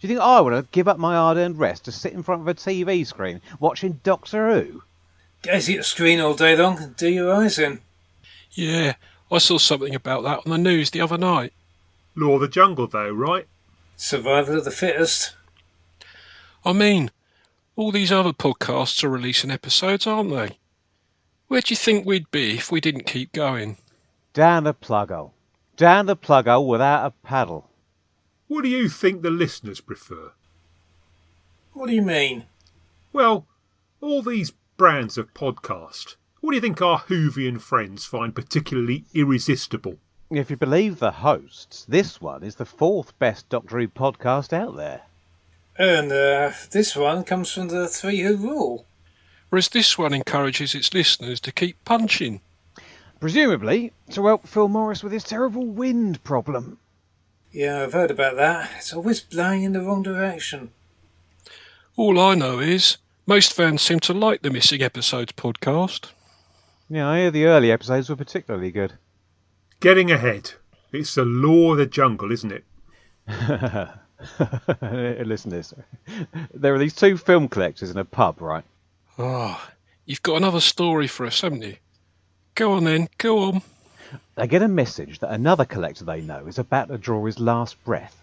Do you think I want to give up my hard-earned rest to sit in front of a TV screen watching Doctor Who? Gaze at the screen all day long and do your eyes in. Yeah, I saw something about that on the news the other night. Law of the Jungle, though, right? Survival of the fittest. I mean, all these other podcasts are releasing episodes, aren't they? Where do you think we'd be if we didn't keep going? Down the plug hole. Down the plug hole without a paddle. What do you think the listeners prefer? What do you mean? Well, all these brands of podcast, what do you think our Whovian friends find particularly irresistible? If you believe the hosts, this one is the 4th best Doctor Who podcast out there. And this one comes from the 3 Who rule. Whereas this one encourages its listeners to keep punching. Presumably to help Phil Morris with his terrible wind problem. Yeah, I've heard about that. It's always blowing in the wrong direction. All I know is most fans seem to like the Missing Episodes podcast. Yeah, I hear the early episodes were particularly good. Getting ahead. It's the law of the jungle, isn't it? Listen to this. There are these 2 film collectors in a pub, right? Oh, you've got another story for us, haven't you? Go on then, go on. They get a message that another collector they know is about to draw his last breath.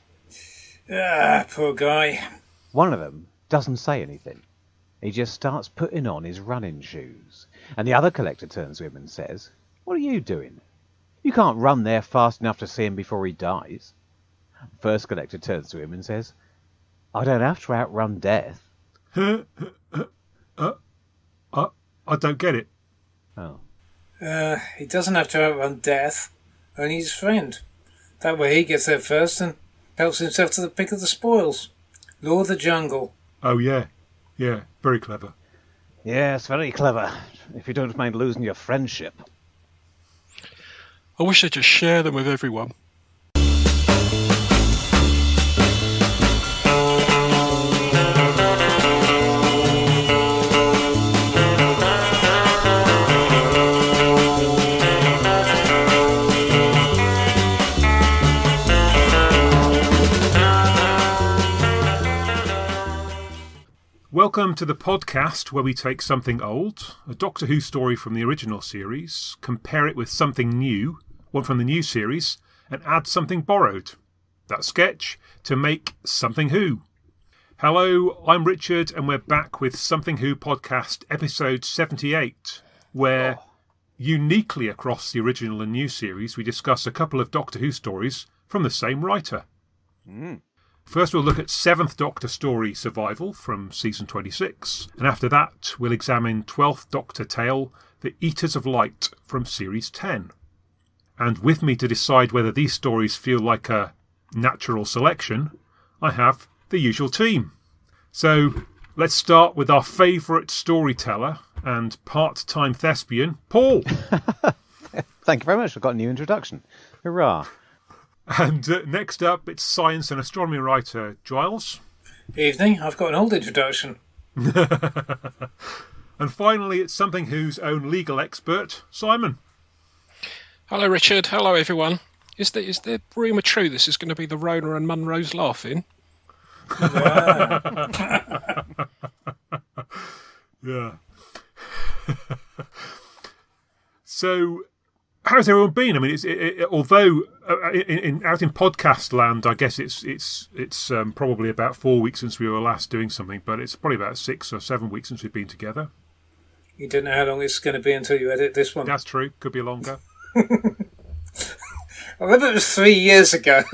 Ah, poor guy. One of them doesn't say anything. He just starts putting on his running shoes. And the other collector turns to him and says, "What are you doing? You can't run there fast enough to see him before he dies." First collector turns to him and says, "I don't have to outrun death." I don't get it. Oh. He doesn't have to outrun death, only his friend. That way he gets there first and helps himself to the pick of the spoils. Law of the jungle. Oh, yeah. Yeah, very clever. Yes, very clever, if you don't mind losing your friendship. I wish I'd just share them with everyone. Welcome to the podcast where we take something old, a Doctor Who story from the original series, compare it with something new, one from the new series, and add something borrowed, that sketch, to make Something Who. Hello, I'm Richard, and we're back with Something Who podcast episode 78, where, uniquely across the original and new series, we discuss a couple of Doctor Who stories from the same writer. First, we'll look at 7th Doctor story Survival from season 26, and after that, we'll examine 12th Doctor tale The Eaters of Light from series 10. And with me to decide whether these stories feel like a natural selection, I have the usual team. So, let's start with our favourite storyteller and part-time thespian, Paul. Thank you very much. I've got a new introduction. Hurrah. And next up, it's science and astronomy writer, Giles. Evening, I've got an old introduction. And finally, it's Something Who's own legal expert, Simon. Hello, Richard. Hello, everyone. Is the rumour true this is going to be the Rona and Munro's laughing? Yeah. So, how's everyone been? I mean, although out in podcast land, I guess it's probably about 4 weeks since we were last doing something, but it's probably about 6 or 7 weeks since we've been together. You don't know how long it's going to be until you edit this one. That's true. Could be longer. I remember it was 3 years ago.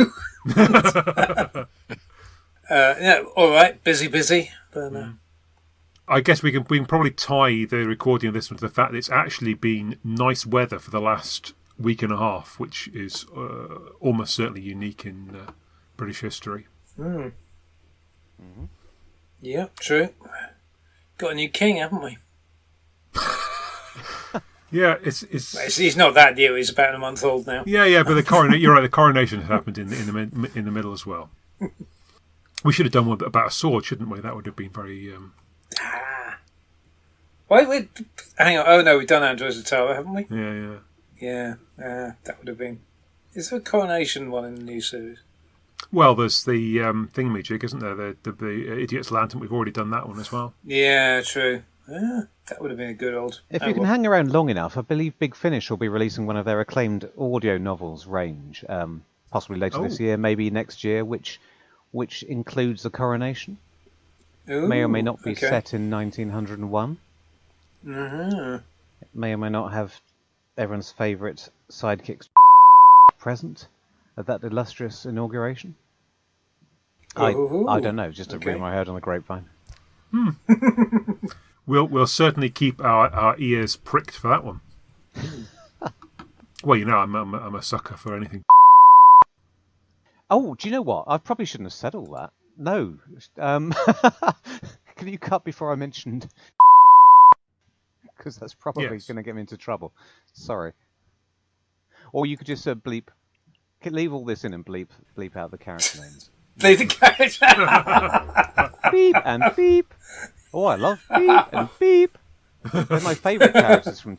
Yeah, all right, busy. But, I guess we can probably tie the recording of this one to the fact that it's actually been nice weather for the last week and a half, which is almost certainly unique in British history. Yeah, true. Got a new king, haven't we? Yeah, He's not that new. He's about a month old now. Yeah, but you're right. The coronation has happened in the middle as well. We should have done one about a sword, shouldn't we? That would have been very. Wait, hang on. Oh no, we've done Andros Tower, haven't we? Yeah. Yeah, that would have been. Is there a coronation one in the new series? Well, there's the thingamajig, isn't there? The Idiot's Lantern. We've already done that one as well. Yeah, true. That would have been a good old... If you can hang around long enough, I believe Big Finish will be releasing one of their acclaimed audio novels range, possibly later this year, maybe next year, which includes the coronation. Ooh, may or may not be set in 1901. Mm-hmm. It may or may not have everyone's favourite sidekicks present at that illustrious inauguration. I don't know, just a rumour I heard on the grapevine. We'll certainly keep our ears pricked for that one. Well, I'm a sucker for anything. Oh, do you know what? I probably shouldn't have said all that. No. Can you cut before I mentioned? Because that's probably going to get me into trouble. Sorry. Or you could just bleep. Leave all this in and bleep out the character names. Bleep the character. Beep and beep. Oh, I love beep and beep. They're my favourite characters from.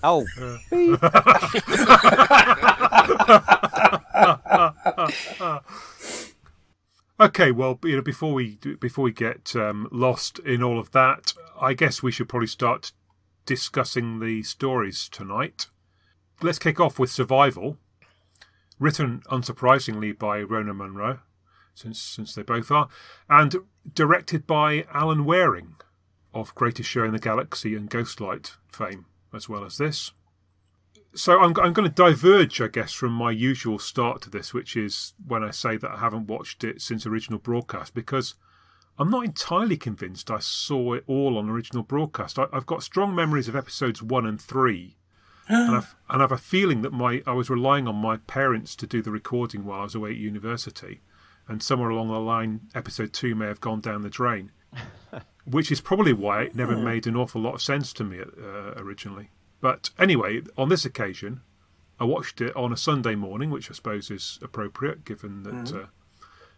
Oh, beep. Okay, well, before we get lost in all of that, I guess we should probably start discussing the stories tonight. Let's kick off with Survival, written unsurprisingly by Rona Munro, since they both are, and directed by Alan Waring of Greatest Show in the Galaxy and Ghostlight fame, as well as this. So I'm going to diverge, I guess, from my usual start to this, which is when I say that I haven't watched it since original broadcast, because I'm not entirely convinced I saw it all on original broadcast. I've got strong memories of episodes 1 and 3, and I have a feeling that I was relying on my parents to do the recording while I was away at university, and somewhere along the line, episode 2 may have gone down the drain, which is probably why it never made an awful lot of sense to me originally. But anyway, on this occasion, I watched it on a Sunday morning, which I suppose is appropriate given that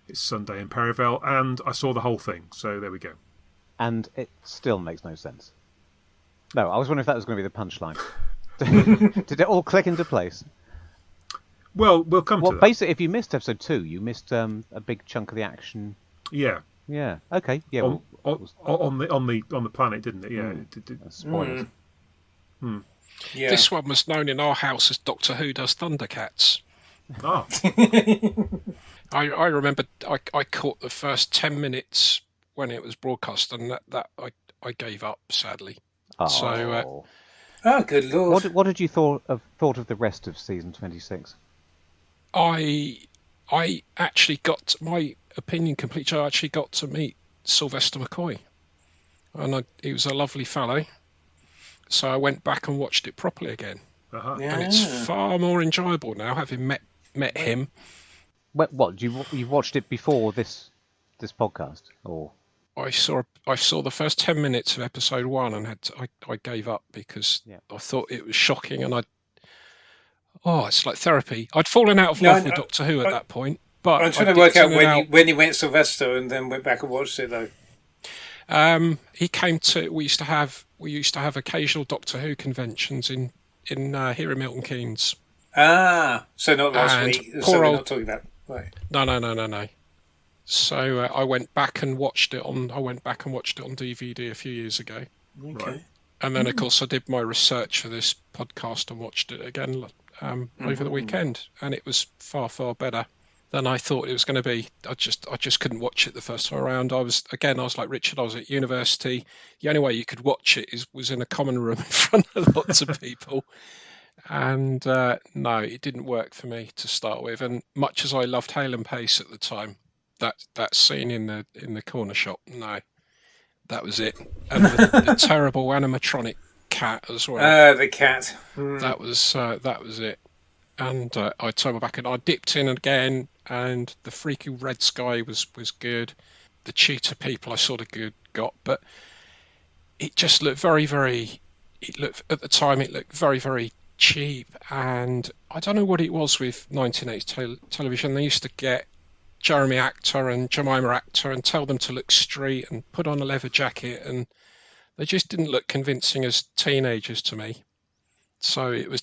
it's Sunday in Perivale, and I saw the whole thing. So there we go. And it still makes no sense. No, I was wondering if that was going to be the punchline. Did it all click into place? Well, we'll come to that. Basically, if you missed episode 2, you missed a big chunk of the action. Yeah. Yeah. Okay. Yeah. On the planet, didn't it? Yeah. Spoilers. Yeah. This one was known in our house as Doctor Who Does Thundercats. Oh. I remember I caught the first 10 minutes when it was broadcast, and that I gave up, sadly. Oh. So, oh, good lord! What did you thought of the rest of season 26? I actually got my opinion complete. I actually got to meet Sylvester McCoy, and he was a lovely fellow. So I went back and watched it properly again, and it's far more enjoyable now, having met him. What you watched it before this podcast, or? I saw the first 10 minutes of episode 1 and I gave up because I thought it was shocking, and it's like therapy. I'd fallen out of love with Doctor Who at that point, but I'm trying to work out when you went Sylvester and then went back and watched it though. He came to. We used to have occasional Doctor Who conventions in here in Milton Keynes. So not last week. So we're not talking about right. No. So I went back and watched it on. DVD a few years ago. Okay. Right. And then of course I did my research for this podcast and watched it again over the weekend, and it was far better than I thought it was going to be. I just couldn't watch it the first time around. I was like Richard. I was at university. The only way you could watch it was in a common room in front of lots of people. And no, it didn't work for me to start with. And much as I loved Hale and Pace at the time, that scene in the corner shop, no, that was it. And the terrible animatronic cat as well. The cat. That was it. And I turned my back and I dipped in again, and the freaky red sky was good. The cheetah people I sort of got, but it just looked very, very. At the time it looked very, very cheap, and I don't know what it was with 1980s television. They used to get Jeremy Actor and Jemima Actor and tell them to look street and put on a leather jacket, and they just didn't look convincing as teenagers to me. So it was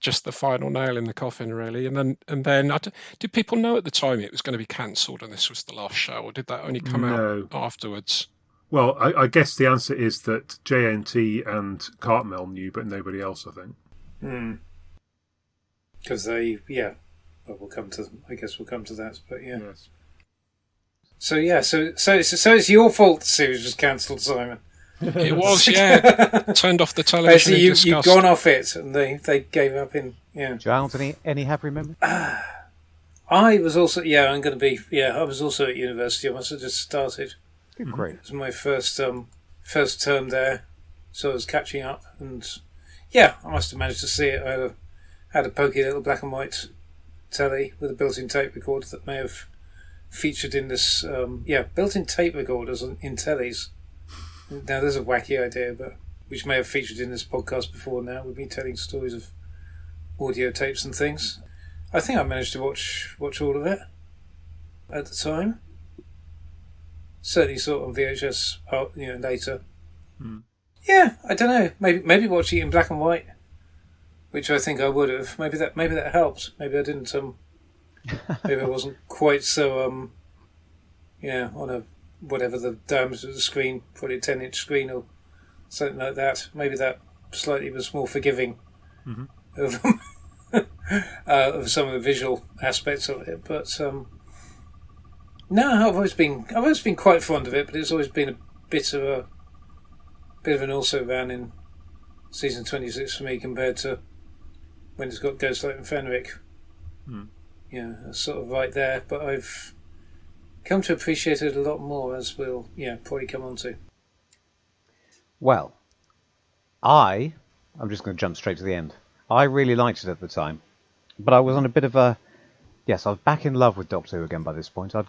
just the final nail in the coffin, really. And then did people know at the time it was going to be cancelled and this was the last show, or did that only come out afterwards? Well, I guess the answer is that JNT and Cartmel knew, but nobody else, I think. Because they, well, we'll come to that, but yeah. Yes. So it's your fault the series was cancelled, Simon. It was, yeah. Turned off the television. Basically, you've gone off it, and they gave up in, Giles, any happy memories? I was also, I was also at university. I must have just started. Great. It was my first term there, so I was catching up, and I must have managed to see it. I had a pokey little black and white telly with a built-in tape recorder that may have featured in this. Built-in tape recorders in tellies. Now, there's a wacky idea, but which may have featured in this podcast before now, with me telling stories of audio tapes and things. I think I managed to watch all of it at the time. Certainly saw it on VHS, later. Yeah, I don't know. Maybe watching it in black and white, which I think I would have. Maybe that helped. Maybe I didn't. Maybe I wasn't quite so. On a whatever the diameter of the screen, probably a 10-inch screen or something like that. Maybe that slightly was more forgiving of some of the visual aspects of it. But no, I've always been quite fond of it. But it's always been a bit of an also ran in season 26 for me compared to when it's got Ghostlight and Fenric. It's sort of right there. But I've come to appreciate it a lot more, as we'll probably come on to. Well, I'm just going to jump straight to the end. I really liked it at the time, but I was on a bit of a... Yes, I was back in love with Doctor Who again by this point. I'd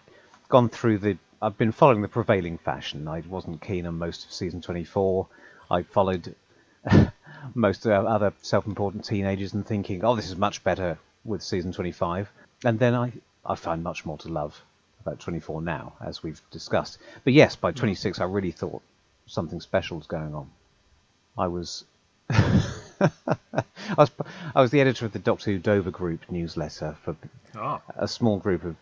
been following the prevailing fashion. I wasn't keen on most of season 24. I followed most of other self-important teenagers and thinking, oh, this is much better with season 25. And then I find much more to love about 24 now, as we've discussed. But yes, by 26, I really thought something special was going on. I was I was the editor of the Doctor Who Dover Group newsletter for a small group of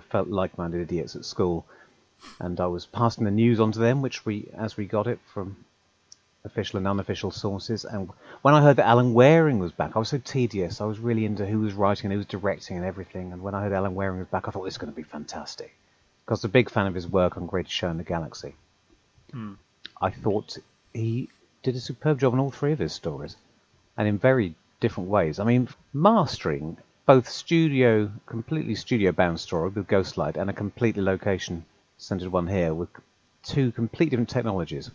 felt like-minded idiots at school, and I was passing the news on to them, as we got it from official and unofficial sources. And when I heard that Alan Waring was back, I was so tedious. I was really into who was writing and who was directing and everything. And when I heard Alan Waring was back, I thought this is going to be fantastic, because I'm a big fan of his work on Greatest Show in the Galaxy. I thought he did a superb job on all three of his stories, and in very different ways. I mean, mastering both completely studio-bound story with Ghostlight and a completely location-centered one here with two completely different technologies.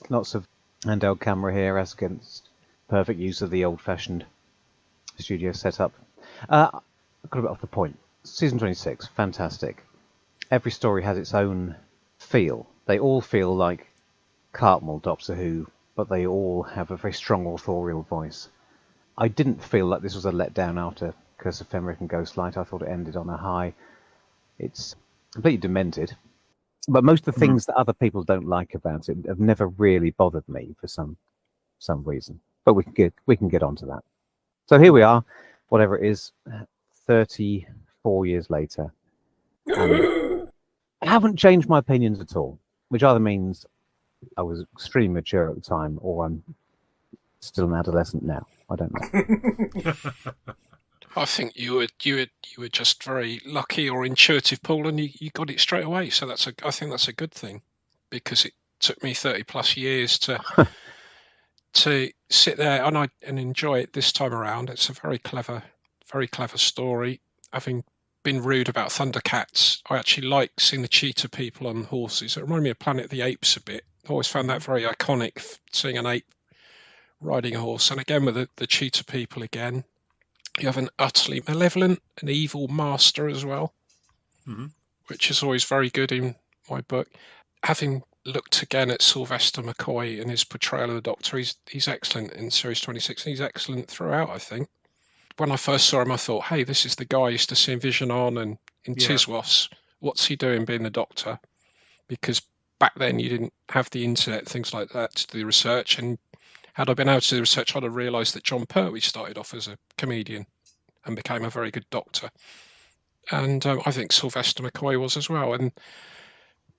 Lots of handheld camera here as against perfect use of the old-fashioned studio setup. I got a bit off the point. Season 26, fantastic. Every story has its own feel. They all feel like Cartmel Doctor Who, but they all have a very strong authorial voice. I didn't feel like this was a letdown after Curse of Fenric and Ghostlight. I thought it ended on a high. It's completely demented. But most of the things that other people don't like about it have never really bothered me for some reason. But we can get onto that. So here we are, whatever it is, 34 years later. I haven't changed my opinions at all, which either means I was extremely mature at the time, or I'm still an adolescent now. I don't know. I think you were just very lucky or intuitive, Paul, and you got it straight away. So I think that's a good thing, because it took me 30 plus years to sit there and enjoy it this time around. It's a very clever story. Having been rude about Thundercats, I actually like seeing the cheetah people on horses. It reminded me of Planet of the Apes a bit. I always found that very iconic, seeing an ape riding a horse. And again with the cheetah people again. You have an utterly malevolent and evil master as well, which is always very good in my book. Having looked again at Sylvester McCoy and his portrayal of the Doctor, he's excellent in Series 26, and he's excellent throughout, I think. When I first saw him, I thought, hey, this is the guy I used to see in Vision On and in Tiswas. What's he doing being the Doctor? Because back then you didn't have the internet, things like that, to do the research, and Had I been able to do the research, I'd have realised that John Pertwee started off as a comedian and became a very good doctor. And I think Sylvester McCoy was as well. And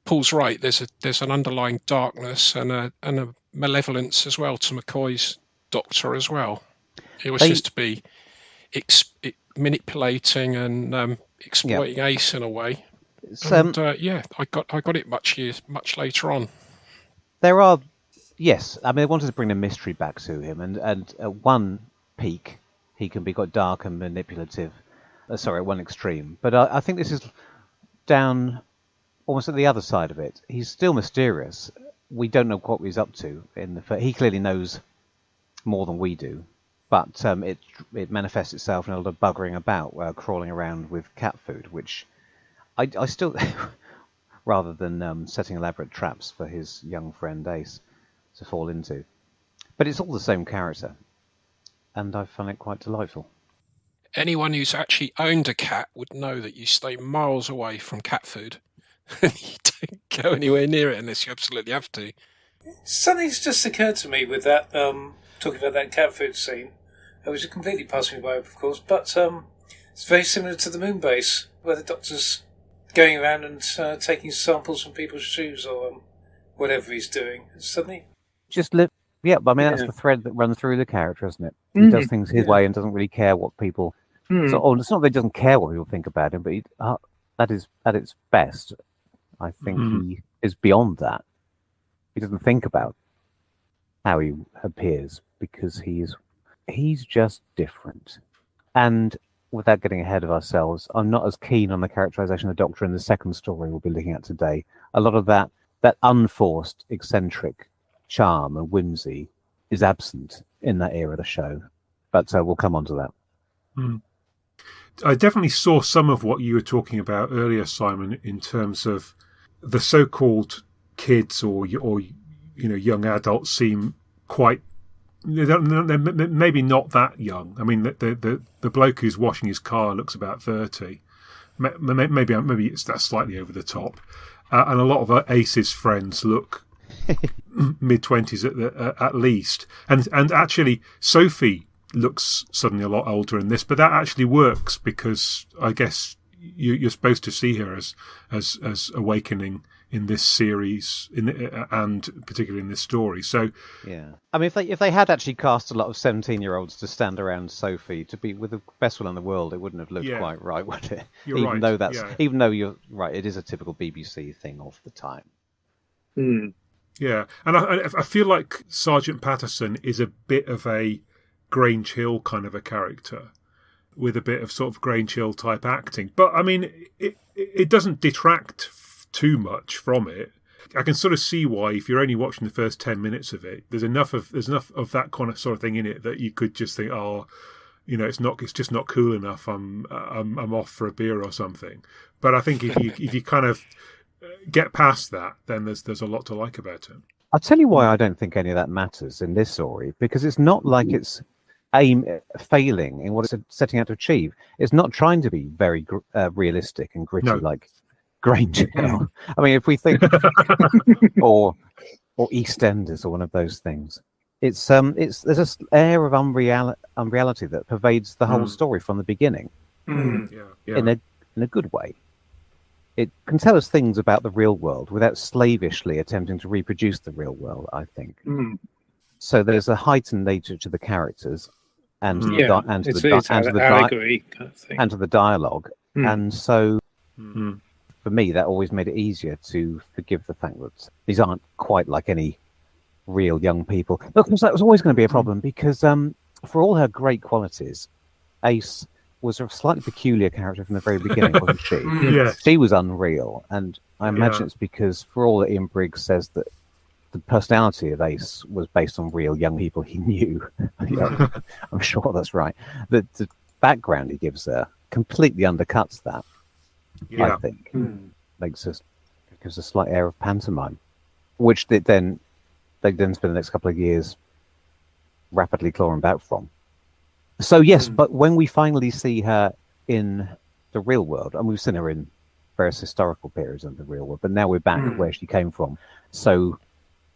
Paul's right. There's an underlying darkness and a malevolence as well to McCoy's doctor as well. It was just to be manipulating and exploiting Ace in a way. I got it much later on. There are, yes, I mean, they wanted to bring the mystery back to him, and at one peak, he can be quite dark and manipulative. At one extreme, but I think this is down almost at the other side of it. He's still mysterious. We don't know what he's up to. He clearly knows more than we do, but it manifests itself in a lot of buggering about, crawling around with cat food, which I still, rather than setting elaborate traps for his young friend Ace to fall into. But it's all the same character, and I find it quite delightful. Anyone who's actually owned a cat would know that you stay miles away from cat food. And you don't go anywhere near it unless you absolutely have to. Something's just occurred to me with that, talking about that cat food scene, which completely passed me by, of course, but it's very similar to the moon base, where the doctor's going around and taking samples from people's shoes or whatever he's doing. Suddenly... Yeah, but I mean, that's the thread that runs through the character, isn't it? He does things his way and doesn't really care what people... So, it's not that he doesn't care what people think about him, but that is at its best. I think he is beyond that. He doesn't think about how he appears because he's just different. And without getting ahead of ourselves, I'm not as keen on the characterization of the Doctor in the second story we'll be looking at today. A lot of that unforced, eccentric charm and whimsy is absent in that era of the show. But we'll come on to that. I definitely saw some of what you were talking about earlier, Simon, in terms of the so-called kids or young adults seem quite... They're maybe not that young. I mean, the bloke who's washing his car looks about 30. Maybe that's slightly over the top. And a lot of Ace's friends look mid-20s at least. And actually, Sophie looks suddenly a lot older in this, but that actually works because I guess you're supposed to see her as awakening in this series, and particularly in this story. So yeah, I mean, if they had actually cast a lot of 17-year-olds to stand around Sophie to be with the best one in the world, it wouldn't have looked quite right, would it? Even though you're right, it is a typical BBC thing of the time. Yeah, and I feel like Sergeant Patterson is a bit of a Grange Hill kind of a character, with a bit of sort of Grange Hill type acting. But I mean, it doesn't detract too much from it. I can sort of see why, if you're only watching the first 10 minutes of it, there's enough of that kind of sort of thing in it that you could just think, it's just not cool enough. I'm off for a beer or something. But I think if you kind of get past that, then there's a lot to like about it. I'll tell you why I don't think any of that matters in this story, because it's not like it's failing in what it's setting out to achieve. It's not trying to be very realistic and gritty like Grange Hill. I mean, if we think or EastEnders or one of those things, there's this air of unreality that pervades the whole story from the beginning. In a good way. It can tell us things about the real world without slavishly attempting to reproduce the real world, I think. So there's a heightened nature to the characters and to the dialogue. And so for me, that always made it easier to forgive the fact that these aren't quite like any real young people. Look, that was always going to be a problem because for all her great qualities, Ace was a slightly peculiar character from the very beginning, wasn't she? Yes. She was unreal, and I imagine it's because, for all that Ian Briggs says, that the personality of Ace was based on real young people he knew. I'm sure that's right. The background he gives her completely undercuts that. I think gives a slight air of pantomime, which they then spend the next couple of years rapidly clawing back from. So yes, but when we finally see her in the real world, and we've seen her in various historical periods of the real world, but now we're back where she came from. So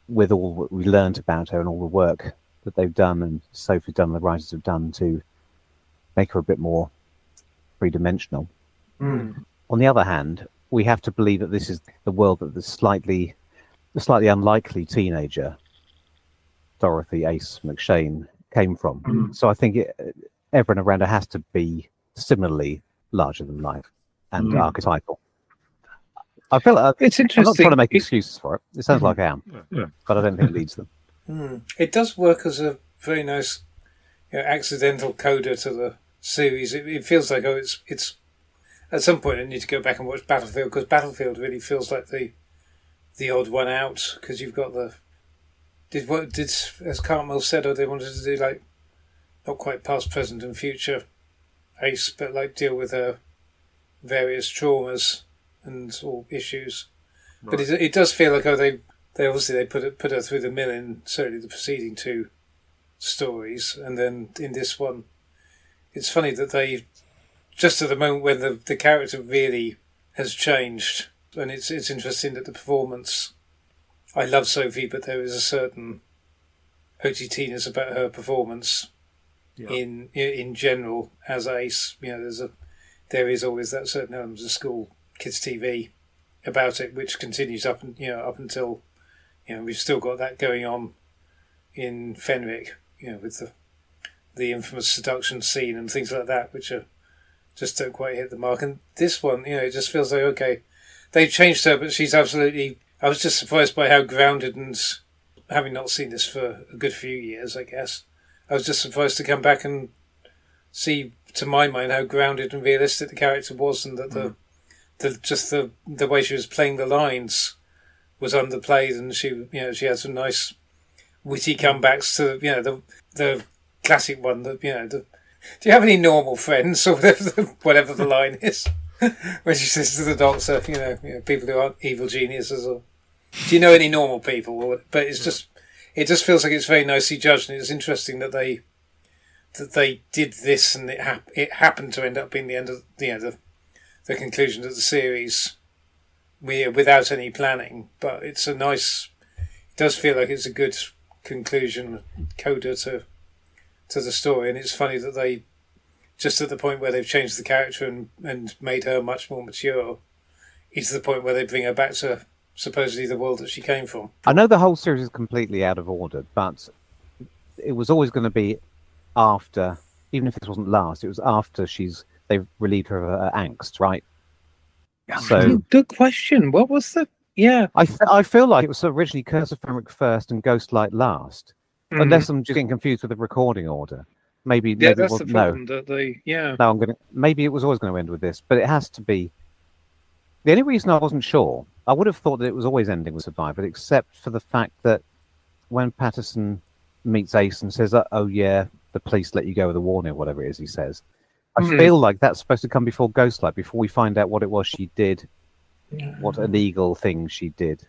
with all that we learned about her and all the work that they've done, and Sophie's done, the writers have done to make her a bit more three-dimensional. On the other hand, we have to believe that this is the world that the slightly unlikely teenager Dorothy Ace McShane came from. So I think everyone around her has to be similarly larger than life and archetypal. I feel like it's interesting. I'm not trying to make excuses for it. It sounds like I am, but I don't think it leads them. It does work as a very nice, accidental coda to the series. It feels like it's at some point I need to go back and watch Battlefield, because Battlefield really feels like the odd one out, because you've got did as Cartmel said, they wanted to do like not quite past, present, and future Ace, but like deal with her various traumas and all issues. Right. But it does feel like they obviously put her through the mill in certainly the preceding two stories, and then in this one, it's funny that they just at the moment when the character really has changed, and it's interesting that the performance. I love Sophie, but there is a certain OTT-ness about her performance in general as Ace. There is always that certain element of school kids TV about it, which continues up until we've still got that going on in Fenwick, with the infamous seduction scene and things like that, which just don't quite hit the mark. And this one, it just feels like, okay, they've changed her, but she's absolutely. I was just surprised by how grounded, and having not seen this for a good few years, I guess, I was just surprised to come back and see, to my mind, how grounded and realistic the character was, and that the way she was playing the lines was underplayed, and she had some nice witty comebacks to the classic one that do you have any normal friends, or whatever the line is. When she says to the doctor, people who aren't evil geniuses, or do you know any normal people? But it just feels like it's very nicely judged, and it's interesting that they did this, and it happened to end up being the end of the conclusion of the series, without any planning. But it does feel like it's a good conclusion coda to the story, and it's funny that they. Just at the point where they've changed the character and made her much more mature, is the point where they bring her back to supposedly the world that she came from. I know the whole series is completely out of order, but it was always going to be after, even if this wasn't last, it was after they've relieved her of her angst, right? So good question. What was the? Yeah, I feel like it was originally Curse of Fenric first and Ghostlight last, unless I'm just getting confused with the recording order. Maybe that's it was, the problem. No. Maybe it was always going to end with this, but it has to be. The only reason I wasn't sure, I would have thought that it was always ending with Survivor, except for the fact that when Patterson meets Ace and says, "Oh yeah, the police let you go with a warning," or whatever it is he says, I feel like that's supposed to come before Ghostlight, before we find out what it was she did, what illegal thing she did.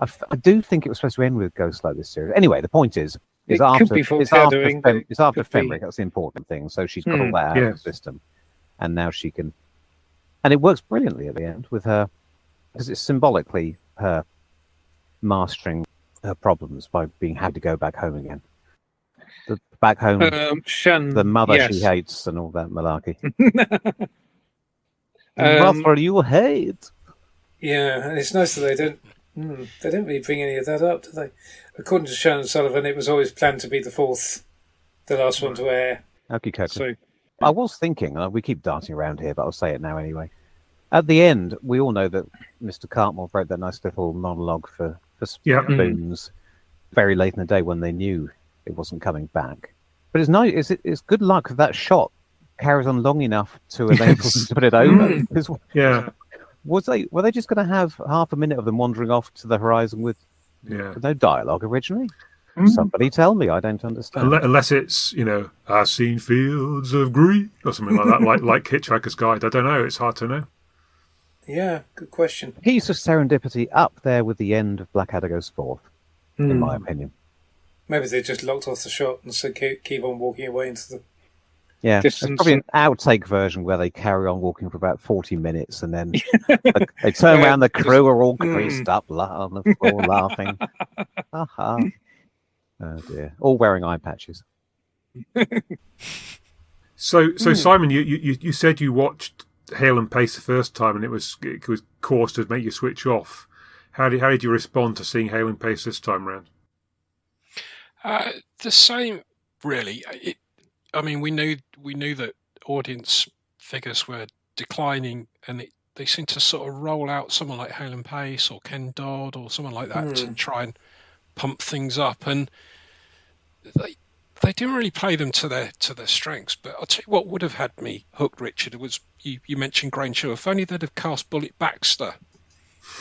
I do think it was supposed to end with Ghostlight this series. Anyway, the point is. It's after Fenric. That's the important thing. So she's got all that out of the system, and now she can. And it works brilliantly at the end with her, because it's symbolically her mastering her problems by being had to go back home again. Back home, the mother she hates, and all that malarkey. Mother you hate. Yeah, and it's nice that they don't really bring any of that up, do they? According to Shannon Sullivan, it was always planned to be the last one to air. Okay. So, I was thinking, we keep dancing around here, but I'll say it now anyway. At the end, we all know that Mr. Cartmel wrote that nice little monologue for Spoons very late in the day when they knew it wasn't coming back. But it's nice. It's good luck that that shot carries on long enough to enable them to put it over. Were they just going to have half a minute of them wandering off to the horizon with no dialogue originally? Somebody tell me, I don't understand. Unless it's, I've seen fields of green or something like that, like Hitchhiker's Guide. I don't know. It's hard to know. Yeah, good question. Piece of serendipity up there with the end of Blackadder Goes Forth, in my opinion. Maybe they just locked off the shot and said keep on walking away into the distance. There's probably an outtake version where they carry on walking for about 40 minutes and then they turn around, the crew are all creased up on the floor laughing. Oh dear. All wearing eye patches. So Simon, you said you watched Hale and Pace the first time, and it was caused to make you switch off. How did you respond to seeing Hale and Pace this time round? The same, really. We knew that audience figures were declining, and they seem to sort of roll out someone like Hale and Pace or Ken Dodd or someone like that to try and pump things up, and they didn't really play them to their strengths. But I'll tell you what would have had me hooked, Richard. It was you mentioned Grange Hill. If only they'd have cast Bullet Baxter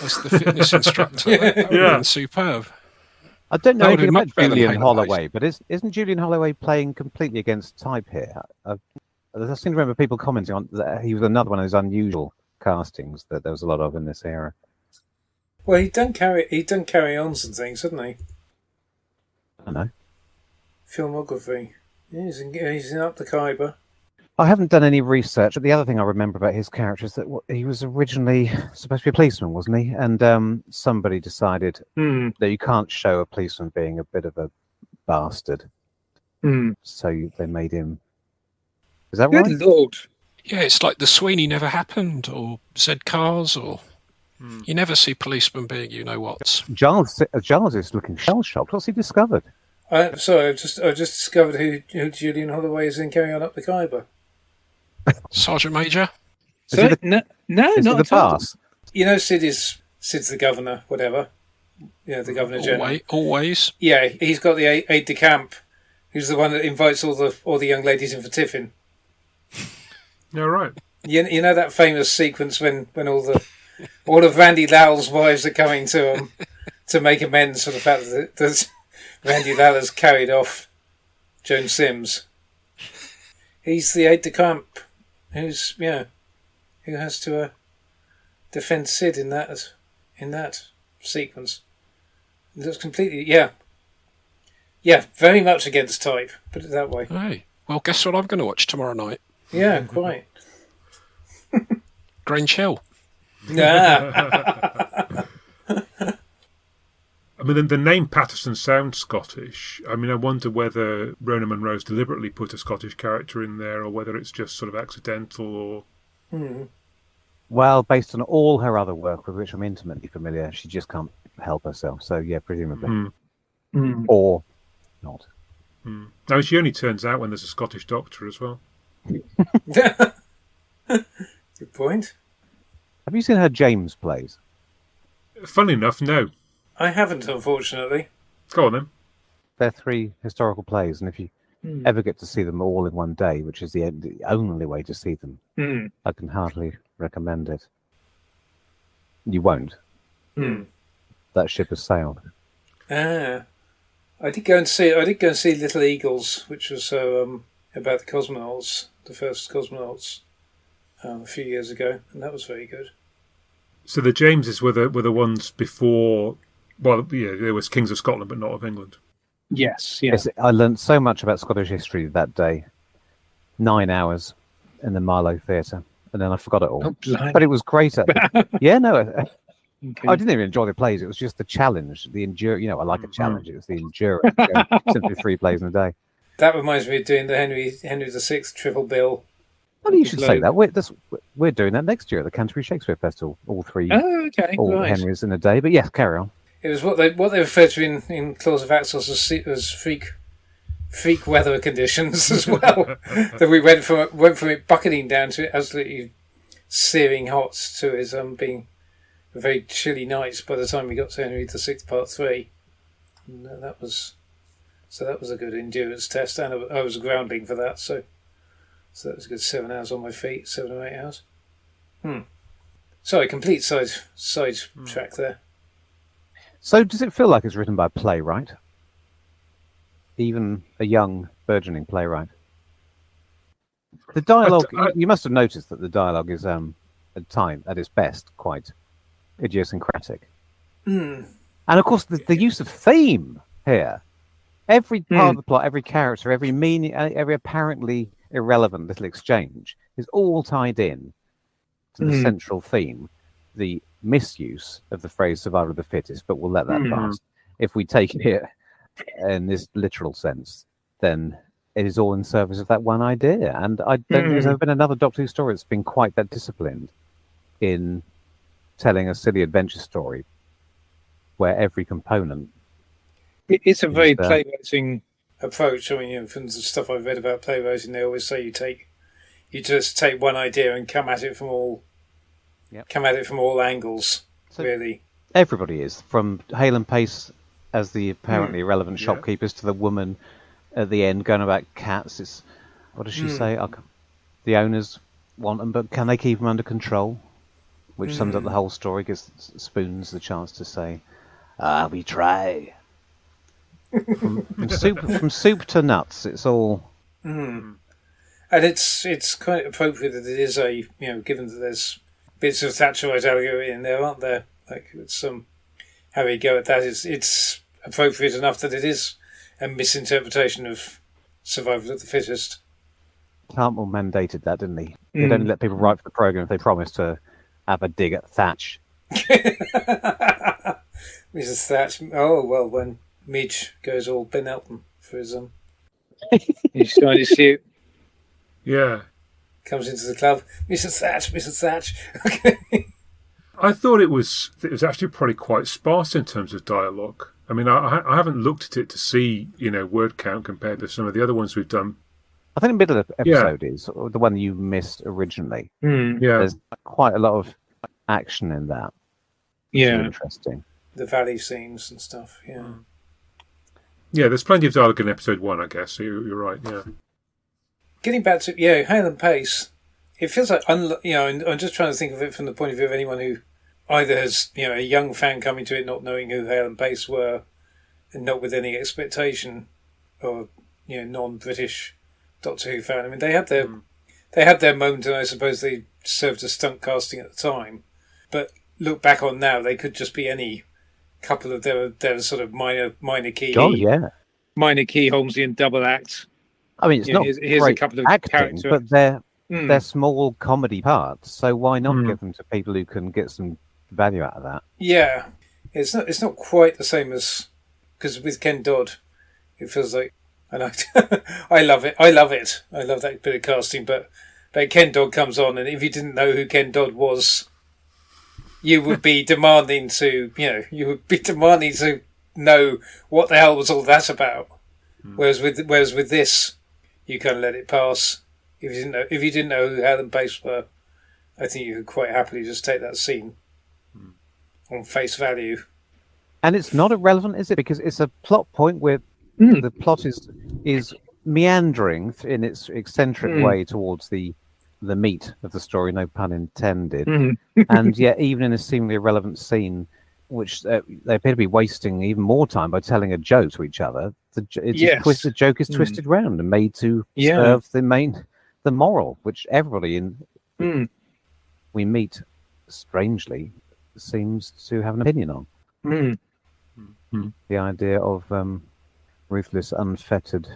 as the fitness instructor, that would have been superb. I don't know That would anything be about much better than Julian Hale and Holloway, but isn't Julian Holloway playing completely against type here? I seem to remember people commenting on that he was another one of those unusual castings that there was a lot of in this era. Well, he'd done carry-ons and things, hadn't he? I don't know. Filmography. Yeah, he's in Up the Khyber. I haven't done any research, but the other thing I remember about his character is that he was originally supposed to be a policeman, wasn't he? And somebody decided that you can't show a policeman being a bit of a bastard. So they made him... Is that right? Good Lord. Yeah, it's like the Sweeney never happened, or Z Cars, or you never see policemen being you-know-whats. Giles is looking shell-shocked. What's he discovered? Sorry, I've just discovered who Julian Holloway is in Carry On Up the Khyber. Sergeant Major? So, no, Is not it the at all. pass? You know, Sid's the governor, whatever. Yeah, the governor general. Always. Yeah, he's got the aide de camp, who's the one that invites all the young ladies in for tiffin. Yeah, right. You know that famous sequence when all of Randy Lowell's wives are coming to make amends for the fact that Randy Lowell's carried off Joan Sims. He's the aide de camp who has to defend Sid in that sequence. It looks completely very much against type. Put it that way. Hey, well, guess what I'm going to watch tomorrow night? Yeah, quite. Grange Hill. Yeah. I mean, the name Patterson sounds Scottish. I mean, I wonder whether Rona Munro's deliberately put a Scottish character in there, or whether it's just sort of accidental, or... Well, based on all her other work with which I'm intimately familiar, she just can't help herself. So, yeah, presumably. Or not. No, she only turns out when there's a Scottish doctor as well. Good point. Have you seen her James plays? Funnily enough, no. I haven't, unfortunately. Go on then. They're 3 historical plays, and if you ever get to see them all in one day, which is the only way to see them, I can hardly recommend it. You won't. That ship has sailed. I did go and see Little Eagles, which was about the cosmonauts, the first cosmonauts, a few years ago, and that was very good. So the Jameses were the ones before. Well, yeah, there was Kings of Scotland, but not of England. Yes. Yes, I learned so much about Scottish history that day. 9 hours in the Marlow Theatre, and then I forgot it all. Oh, blimey. But it was great. Yeah, no, Okay. I didn't even enjoy the plays. It was just the challenge, the endurance. You know, I like a challenge. It was the endurance. Simply 3 plays in a day. That reminds me of doing the Henry VI triple bill. Well, you should say that. We're doing that next year at the Canterbury Shakespeare Festival. All 3, all right. Henrys in a day. But yes, carry on. It was what they referred to in Clause of Axos as freak weather conditions as well. That we went from it bucketing down to it absolutely searing hot to it being a very chilly night by the time we got to Henry VI Part 3. And that was a good endurance test, and I was grounding for that, so that was a good 7 hours on my feet, 7 or 8 hours. Sorry, complete side track there. So does it feel like it's written by a playwright? Even a young, burgeoning playwright? The dialogue, you must have noticed that the dialogue is, at its best, quite idiosyncratic. And of course, the use of theme here. Every part of the plot, every character, every meaning, every apparently irrelevant little exchange is all tied in to the central theme, the misuse of the phrase survival of the fittest, but we'll let that pass. If we take it in this literal sense, then it is all in service of that one idea. And I don't think there's ever been another Doctor Who story that's been quite that disciplined in telling a silly adventure story where every component... It's a very playwriting approach. I mean, from the stuff I've read about playwriting, they always say you just take one idea and come at it from all angles, so really. Everybody is, from Hale and Pace as the apparently irrelevant shopkeepers to the woman at the end going about cats. It's, what does she say? The owners want them, but can they keep them under control? Which sums up the whole story, gives Spoons the chance to say, we try. From soup to nuts, it's all... And it's quite appropriate that it is a, given that there's bits of Thatcherite allegory in there, aren't there? Like, it's how we go at that is, it's appropriate enough that it is a misinterpretation of survival of the fittest. Hartnell mandated that, didn't he? He'd only let people write for the programme if they promised to have a dig at Thatch. Mrs. Thatch. Oh, well, when Midge goes all Ben Elton for his... He's trying to shoot. Yeah. Comes into the club. Mrs. Thatch. I thought it was actually probably quite sparse in terms of dialogue. I mean, I haven't looked at it to see, word count compared to some of the other ones we've done. I think the middle of the episode is the one you missed originally. Yeah. There's quite a lot of action in that. Yeah. Really interesting. The valley scenes and stuff, yeah. Yeah, there's plenty of dialogue in episode 1, I guess. So you're right, yeah. Getting back to, Hale and Pace, it feels like, I'm just trying to think of it from the point of view of anyone who either has, a young fan coming to it not knowing who Hale and Pace were and not with any expectation, or, non-British Doctor Who fan. I mean, they had their moment, and I suppose they served as stunt casting at the time. But look back on now, they could just be any couple of their sort of minor key. Oh yeah, minor key Holmesian double act. I mean, it's not here's great a couple of acting, but they're small comedy parts. So why not give them to people who can get some value out of that? Yeah, it's not quite the same as, because with Ken Dodd, it feels like, and I love it. I love that bit of casting. But Ken Dodd comes on, and if you didn't know who Ken Dodd was, you would be demanding to know what the hell was all that about. Whereas with this, you kind of let it pass. If you didn't know who Hale and Pace were, I think you could quite happily just take that scene on face value. And it's not irrelevant, is it? Because it's a plot point where the plot is meandering in its eccentric way towards the meat of the story, no pun intended. And yet, even in a seemingly irrelevant scene, which they appear to be wasting even more time by telling a joke to each other, the joke is twisted round and made to serve the moral, which everybody we meet, strangely, seems to have an opinion on. The idea of ruthless, unfettered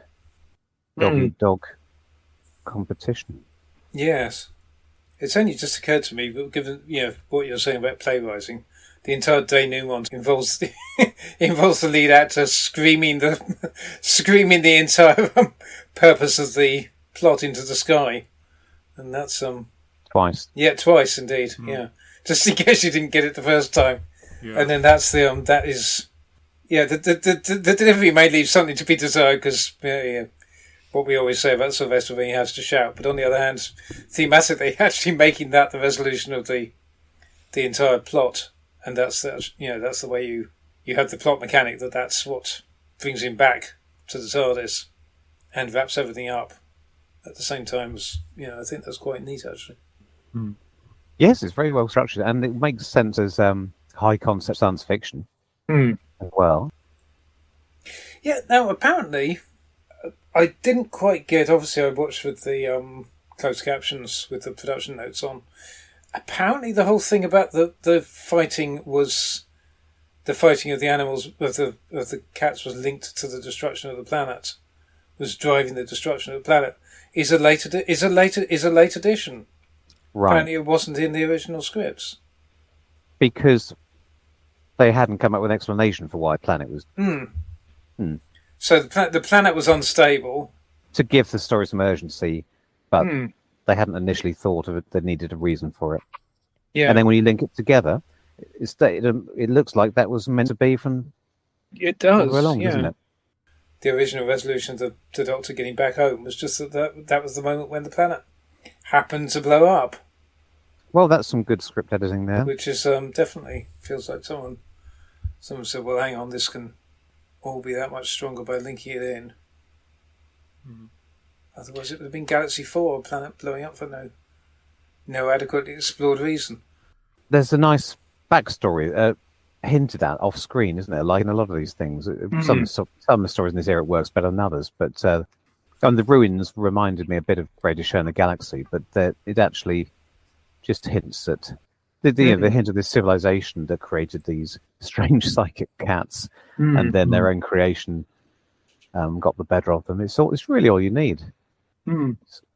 dog-eat-dog competition. Yes. It's only just occurred to me, but given what you're saying about playwriting, the entire denouement involves the lead actor screaming the entire purpose of the plot into the sky, and that's twice. Yeah, twice indeed. Yeah, just in case you didn't get it the first time, and then that's the that is. Yeah, the delivery may leave something to be desired, because what we always say about Sylvester when he has to shout. But on the other hand, thematically, actually making that the resolution of the entire plot, and that's the way you have the plot mechanic, that's what brings him back to the TARDIS and wraps everything up at the same time as I think that's quite neat actually. Yes, it's very well structured, and it makes sense as high concept science fiction. As well. Yeah, now apparently I didn't quite get, obviously I watched with the closed captions with the production notes on. Apparently the whole thing about the fighting was the fighting of the animals of the cats was linked to the destruction of the planet, was driving the destruction of the planet. Is a late addition. Right. Apparently it wasn't in the original scripts. Because they hadn't come up with an explanation for why planet was. So the planet was unstable. To give the story some urgency, but they hadn't initially thought of it. They needed a reason for it. Yeah. And then when you link it together, it looks like that was meant to be from It does. all the way along, yeah. doesn't it? The original resolution of the Doctor getting back home was just that was the moment when the planet happened to blow up. Well, that's some good script editing there. Which is definitely feels like someone said, well, hang on, this can all be that much stronger by linking it in. Otherwise it would have been Galaxy 4, a planet blowing up for no adequately explored reason. There's a nice backstory hinted at off screen, isn't there? Like in a lot of these things. Some of the stories in this era works better than others, but the ruins reminded me a bit of Greatest Show in the Galaxy, but it actually just hints at the hint of this civilization that created these strange psychic cats, and then their own creation got the better of them. It's really all you need.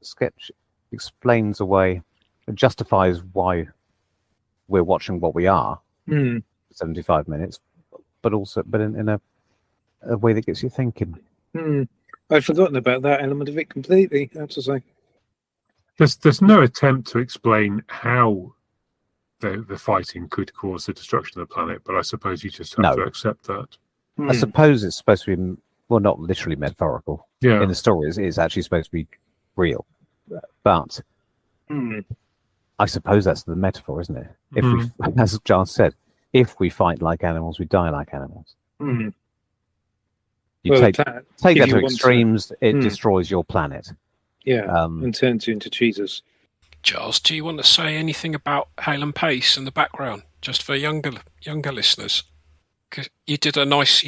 Sketch explains away, justifies why we're watching what we are. 75 minutes, but in a way that gets you thinking. I'd forgotten about that element of it completely, I have to say. There's no attempt to explain how the fighting could cause the destruction of the planet, but I suppose you just have to accept that. I suppose it's supposed to be, well, not literally metaphorical. Yeah. In the stories, it's actually supposed to be real. But I suppose that's the metaphor, isn't it? If we, as John said, if we fight like animals, we die like animals. You take that to extremes, it destroys your planet. Yeah, and turns you into cheeses. Giles, do you want to say anything about Hale and Pace in the background, just for younger listeners? Because you did a nice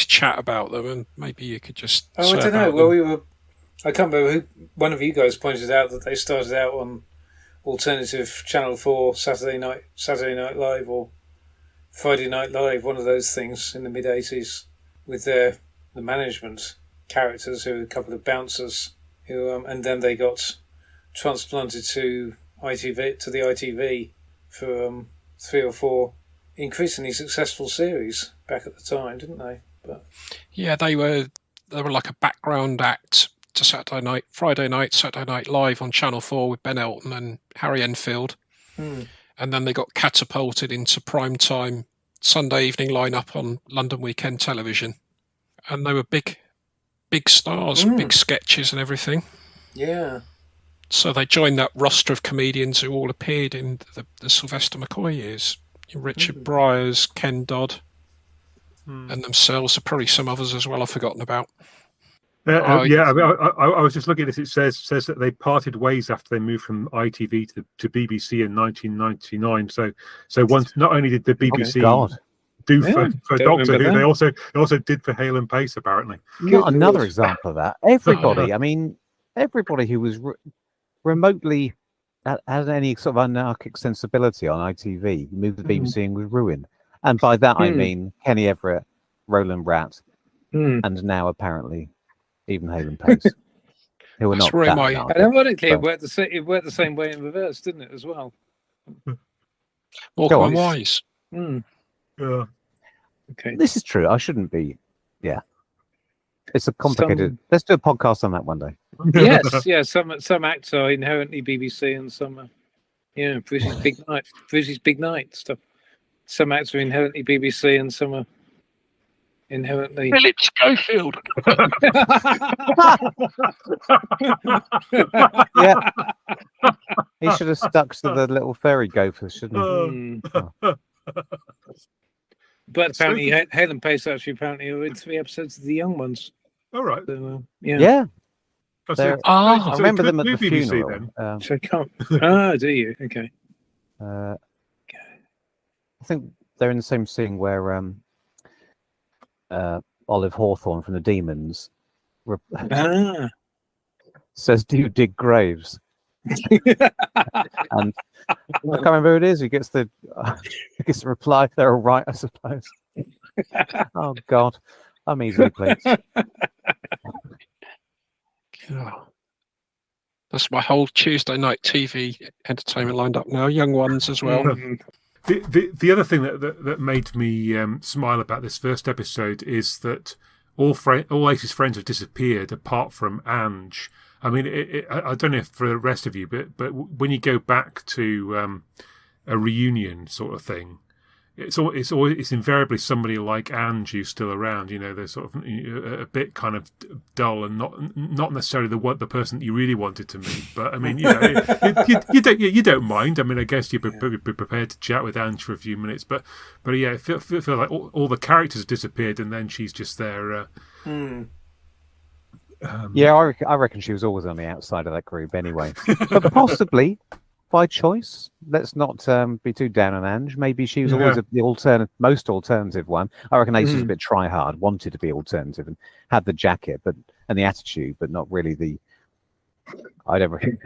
chat about them, and maybe you could just. Oh, I don't know. Well, I can't remember who. One of you guys pointed out that they started out on alternative Channel 4 Saturday Night Live or Friday Night Live, one of those things in the mid '80s, with the management characters who were a couple of bouncers who, and then they got transplanted to the ITV for 3 or 4 increasingly successful series back at the time, didn't they? But yeah, they were like a background act to Friday night, Saturday Night Live on Channel 4 with Ben Elton and Harry Enfield. And then they got catapulted into prime time Sunday evening lineup on London Weekend Television. And they were big stars, big sketches and everything. Yeah. So they joined that roster of comedians who all appeared in the Sylvester McCoy years. Richard Bryars, Ken Dodd, and themselves. There are probably some others as well I've forgotten about. I was just looking at this. It says that they parted ways after they moved from ITV to BBC in 1999. So once, not only did the BBC do for Doctor Who, they also did for Hale and Pace, apparently. Not another example of that. Everybody, I mean, everybody who was remotely had any sort of anarchic sensibility on ITV moved to the BBC and was ruined. And by that I mean Kenny Everett, Roland Ratt, and now apparently even Hale and Pace, who are not that anarchic. And ironically, it worked the same way in reverse, didn't it, as well? Morecambe and Wise. Yeah. Okay. This is true. I shouldn't be. Yeah. It's a complicated. Let's do a podcast on that one day. Yes, yeah. Some acts are inherently BBC, and some are, Bruce's Big Night stuff. Some acts are inherently BBC, and some are inherently Philip Schofield. Yeah. He should have stuck to the little fairy gophers, shouldn't he? But apparently, Hale and Pace are in 3 episodes of The Young Ones. All right. So, Yeah. I remember them at the funeral. So I can't. Do you? Okay. I think they're in the same scene where Olive Hawthorne from the Demons says, "Do you dig graves?" And I can't remember who it is. He gets the reply. They're all right, I suppose. Oh God, I'm easily pleased. That's my whole Tuesday night TV entertainment lined up now. Young Ones as well. The other thing that made me smile about this first episode is that all Ace's friends have disappeared apart from Ange. I mean, I don't know if for the rest of you, but when you go back to a reunion sort of thing, it's invariably somebody like Ange who's still around. You know, they're sort of a bit kind of dull and not necessarily the person that you really wanted to meet. But I mean, you know, you don't mind. I mean, I guess you'd be prepared to chat with Ange for a few minutes. But yeah, I feel like all the characters have disappeared, and then she's just there. Yeah, I reckon she was always on the outside of that group anyway. But possibly by choice. Let's not be too down on Ange. Maybe she was always the most alternative one. I reckon Ace was a bit try-hard, wanted to be alternative and had the jacket and the attitude, but not really the... I don't reckon.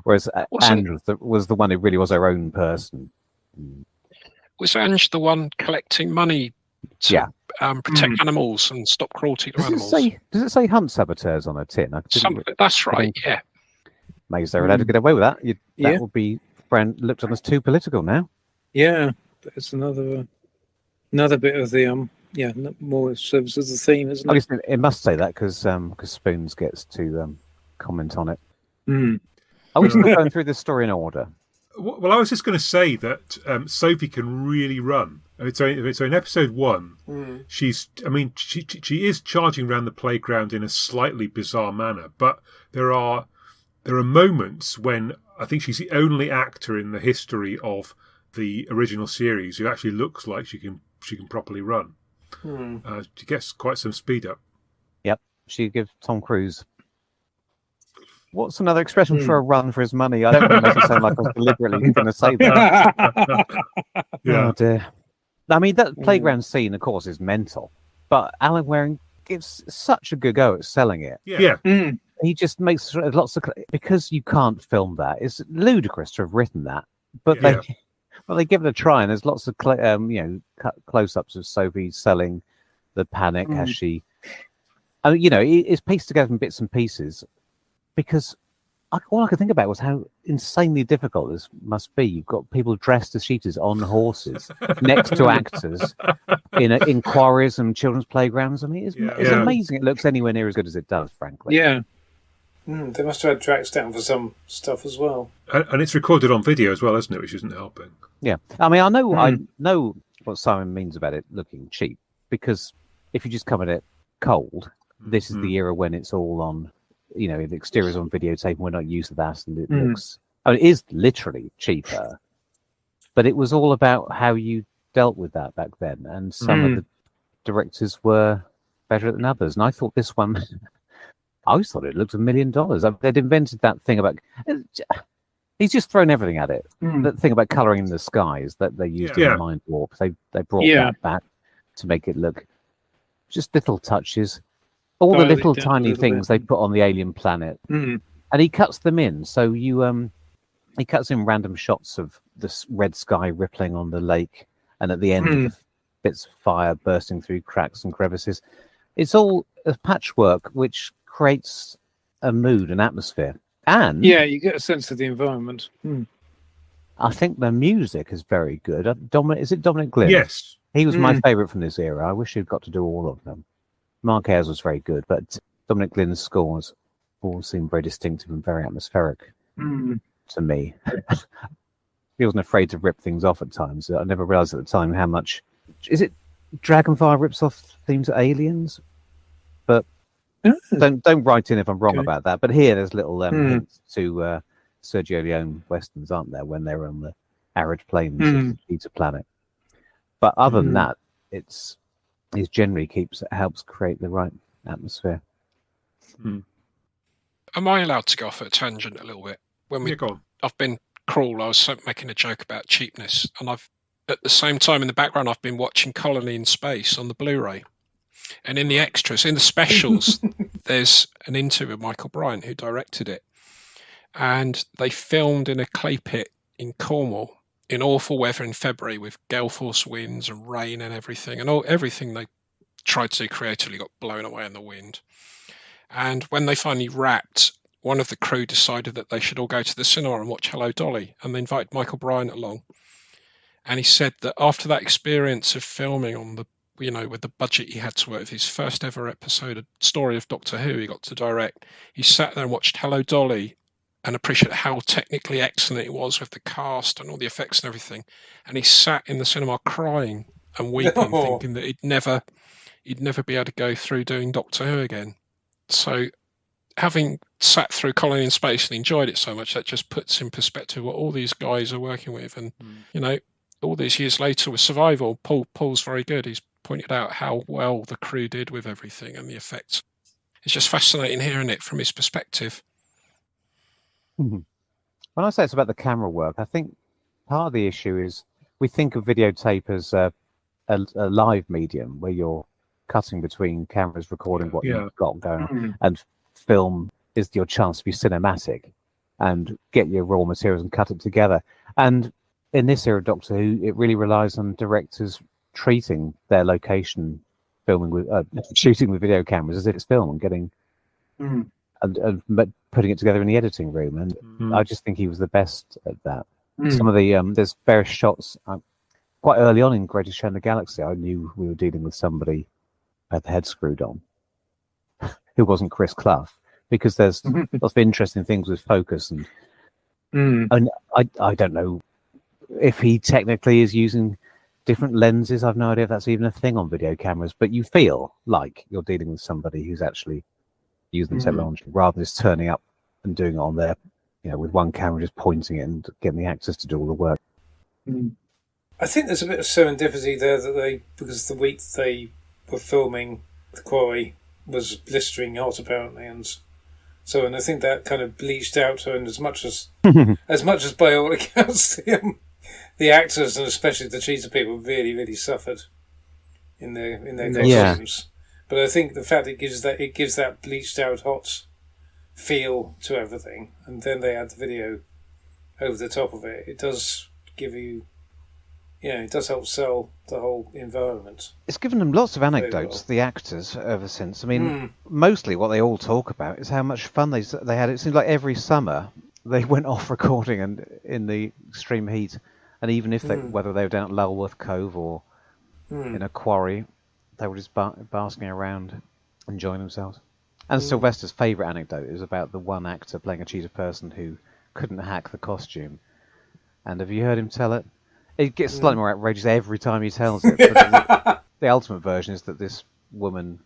Whereas Ange was the one who really was her own person. Was Ange the one collecting money to protect animals and stop cruelty to animals? Does it say hunt saboteurs on her tin? That's right, yeah. Maybe they're allowed to get away with that. That would be looked on as too political now. Yeah, that's another bit of the more service of the theme, isn't it? I guess it must say that because Spoons gets to comment on it. Are we still going through this story in order? Well, I was just going to say that Sophie can really run. So in episode 1, she is charging around the playground in a slightly bizarre manner, but there are moments when I think she's the only actor in the history of the original series who actually looks like she can properly run. She gets quite some speed up. Yep, she gives Tom Cruise. What's another expression for a run for his money? I don't want to make it sound like I was deliberately going to say that. Yeah. Oh dear. I mean, that playground scene, of course, is mental, but Alan Waring gives such a good go at selling it. Yeah. He just makes lots of because you can't film that. It's ludicrous to have written that, but they give it a try, and there's lots of close-ups of Sophie selling the panic as she. I mean, it's pieced together in bits and pieces because all I could think about was how insanely difficult this must be. You've got people dressed as cheaters on horses next to actors in quarries and children's playgrounds. I mean, it's amazing. It looks anywhere near as good as it does, frankly. Yeah. They must have had tracks down for some stuff as well. And it's recorded on video as well, isn't it? Which isn't helping. Yeah. I mean, I know what Simon means about it looking cheap, because if you just come at it cold, this is the era when it's all on, the exterior's on videotape and we're not used to that, and it looks... I mean, it is literally cheaper, but it was all about how you dealt with that back then, and some of the directors were better than others, and I thought this one... I always thought it looked $1 million. They'd invented that thing about... He's just thrown everything at it. That thing about colouring in the skies that they used in Mind Warp. They brought that back to make it look... Just little touches. All the little tiny things they put on the alien planet. And he cuts them in. So he cuts in random shots of the red sky rippling on the lake, and at the end, bits of fire bursting through cracks and crevices. It's all a patchwork which creates a mood, an atmosphere, and you get a sense of the environment. I think the music is very good. Is it Dominic Glynn? Yes, he was my favourite from this era. I wish he'd got to do all of them. Mark Ayres was very good, but Dominic Glynn's scores all seem very distinctive and very atmospheric to me. He wasn't afraid to rip things off at times. I never realised at the time how much. Is it Dragonfire rips off themes of Aliens? But don't write in if I'm wrong about that. But here there's little hints to Sergio Leone westerns, aren't there, when they're on the arid plains of the Beta Planet. But other than that, it generally helps create the right atmosphere. Am I allowed to go off at a tangent a little bit? I've been cruel. I was making a joke about cheapness, and I've at the same time in the background I've been watching Colony in Space on the Blu-ray. And in the extras, in the specials, there's an interview with Michael Bryant, who directed it. And they filmed in a clay pit in Cornwall in awful weather in February with gale force winds and rain and everything. And everything they tried to do creatively got blown away in the wind. And when they finally wrapped, one of the crew decided that they should all go to the cinema and watch Hello, Dolly. And they invited Michael Bryant along. And he said that after that experience of filming on the with the budget he had to work with, his first ever episode, a story of Doctor Who he got to direct. He sat there and watched Hello Dolly and appreciated how technically excellent it was with the cast and all the effects and everything. And he sat in the cinema crying and weeping, No. thinking that he'd never be able to go through doing Doctor Who again. So having sat through Colony in Space and enjoyed it so much, that just puts in perspective what all these guys are working with. And, all these years later with Survival, Paul's very good. He's pointed out how well the crew did with everything and the effects. It's just fascinating hearing it from his perspective. When I say it's about the camera work, I think part of the issue is we think of videotape as a live medium where you're cutting between cameras, recording what you've got going on, and film is your chance to be cinematic and get your raw materials and cut it together. And in this era of Doctor Who, it really relies on directors treating their location filming with shooting with video cameras as if it's film and getting and putting it together in the editing room. And I just think he was the best at that. Some of the there's various shots quite early on in Greatest Show in the Galaxy. I knew we were dealing with somebody who had the head screwed on, who wasn't Chris Clough, because there's lots of interesting things with focus and I don't know if he technically is using different lenses. I've no idea if that's even a thing on video cameras, but you feel like you're dealing with somebody who's actually using the technology rather than just turning up and doing it on there, with one camera just pointing it and getting the actors to do all the work. I think there's a bit of serendipity there that because the week they were filming The Quarry was blistering hot apparently, and I think that kind of bleached out her. And as much as by all accounts the actors and especially the cheetah people really, really suffered in their costumes. But I think the fact it gives that bleached out hot feel to everything, and then they add the video over the top of it. It does give you, it does help sell the whole environment. It's given them lots of anecdotes, the actors, ever since. I mean, mostly what they all talk about is how much fun they had. It seems like every summer they went off recording and in the extreme heat. And even if whether they were down at Lulworth Cove or in a quarry, they were just basking around, enjoying themselves. And Sylvester's favourite anecdote is about the one actor playing a cheetah person who couldn't hack the costume. And have you heard him tell it? It gets slightly more outrageous every time he tells it. But the ultimate version is that this woman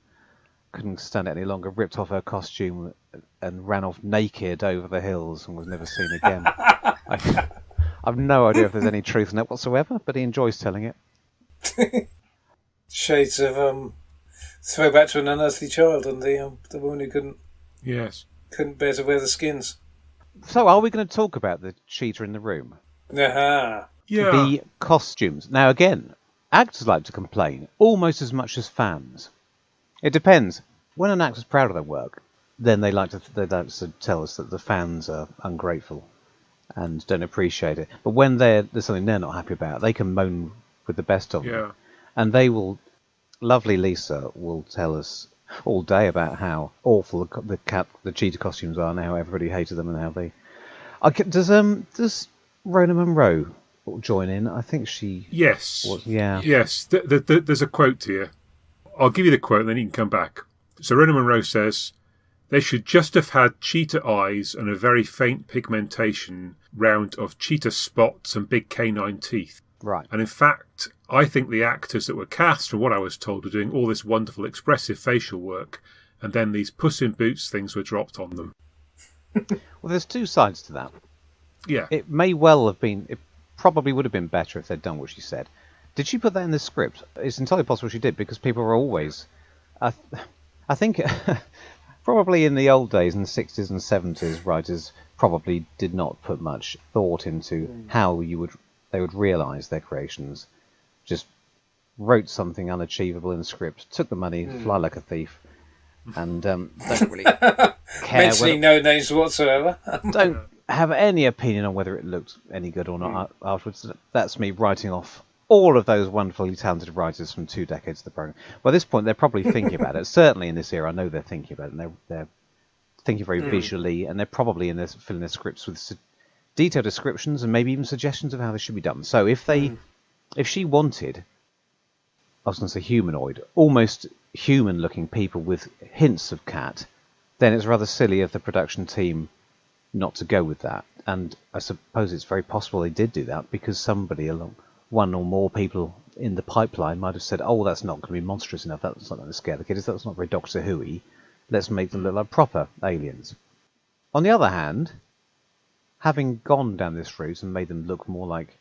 couldn't stand it any longer, ripped off her costume and ran off naked over the hills and was never seen again. I've no idea if there's any truth in that whatsoever, but he enjoys telling it. Shades of throwback to An Unearthly Child and the woman who couldn't bear to wear the skins. So, are we going to talk about the cheetah in the room? Yeah. The costumes. Now, again, actors like to complain almost as much as fans. It depends. When an actor's proud of their work, then they like to tell us that the fans are ungrateful and don't appreciate it. But when there's something they're not happy about, they can moan with the best of them. And they will, lovely Lisa will tell us all day about how awful the cheetah costumes are and how everybody hated them and how they... Does Rona Munro join in? I think she... Yes. Yeah. Yes. There's a quote here. I'll give you the quote and then you can come back. So Rona Munro says, "They should just have had cheetah eyes and a very faint pigmentation round of cheetah spots and big canine teeth." Right. And in fact, I think the actors that were cast, from what I was told, were doing all this wonderful expressive facial work, and then these Puss in Boots things were dropped on them. Well, there's two sides to that. Yeah. It may well have been... It probably would have been better if they'd done what she said. Did she put that in the script? It's entirely possible she did, because people were always... I think... Probably in the old days, in the 60s and 70s, writers probably did not put much thought into how they would realise their creations. Just wrote something unachievable in the script, took the money, fly like a thief, and don't really care. Mentioning no names whatsoever. Don't have any opinion on whether it looked any good or not afterwards. That's me writing off all of those wonderfully talented writers from 2 decades of the programme. Well, at this point, they're probably thinking about it. Certainly in this era, I know they're thinking about it, and they're thinking very visually, and they're probably filling their scripts with detailed descriptions and maybe even suggestions of how they should be done. So if she wanted, I was going to say humanoid, almost human-looking people with hints of cat, then it's rather silly of the production team not to go with that. And I suppose it's very possible they did do that because somebody along one or more people in the pipeline might have said, "Oh, that's not going to be monstrous enough. That's not going to scare the kids. That's not very Doctor Who-y. Let's make them look like proper aliens." On the other hand, having gone down this route and made them look more like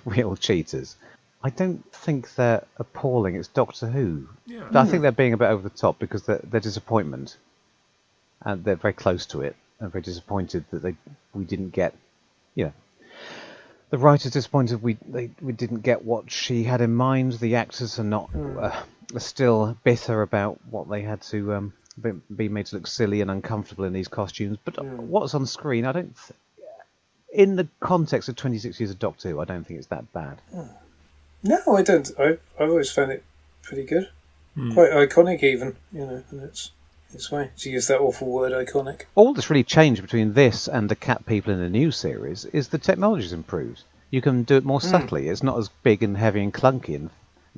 real cheaters, I don't think they're appalling. It's Doctor Who. Yeah. I think they're being a bit over the top because they're disappointment, and they're very close to it, and very disappointed that we didn't get, the writer's disappointed we didn't get what she had in mind. The actors are not are still bitter about what they had to be made to look silly and uncomfortable in these costumes. But what's on screen, I don't. In the context of 26 years of Doctor Who, I don't think it's that bad. No, I don't. I've always found it pretty good, quite iconic even. In its way, to use that awful word, iconic. All that's really changed between this and the cat people in the new series is the technology's improved. You can do it more subtly. It's not as big and heavy and clunky and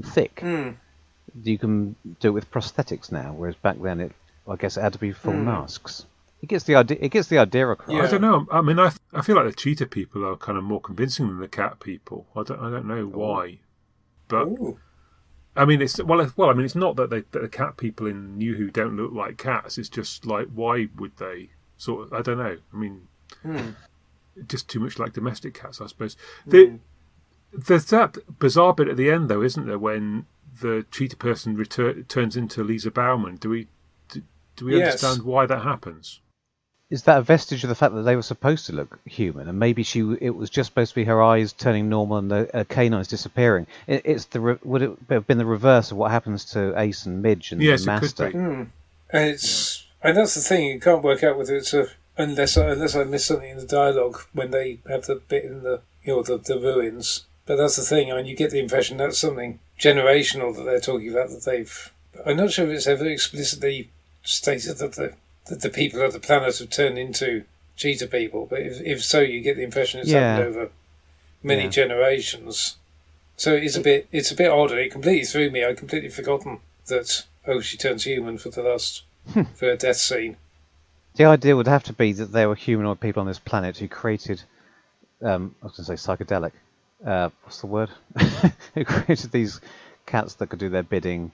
thick. You can do it with prosthetics now, whereas back then I guess it had to be full masks. It gets the idea across. I don't know. I mean, I feel like the cheetah people are kind of more convincing than the cat people. I don't know why, but I mean, it's it's not that the cat people in New Who don't look like cats. It's just like, why would they? Sort of, I don't know. I mean, just too much like domestic cats, I suppose. There's that bizarre bit at the end, though, isn't there, when the cheetah person turns into Lisa Bauman? Do we understand why that happens? Is that a vestige of the fact that they were supposed to look human, and maybe it was just supposed to be her eyes turning normal and the canines disappearing? Would it have been the reverse of what happens to Ace and Midge and yes, Master? It could be. And that's the thing, you can't work out whether it's unless I miss something in the dialogue when they have the bit in the the ruins. But that's the thing. I mean, you get the impression that's something generational that they're talking about. That they've. I'm not sure if it's ever explicitly stated that the people of the planet have turned into cheetah people, but if so, you get the impression it's happened over many generations. So it's a bit odd. It completely threw me. I'd completely forgotten that. Oh, she turns human for for a death scene. The idea would have to be that there were humanoid people on this planet who created, I was going to say psychedelic. What's the word? Who created these cats that could do their bidding.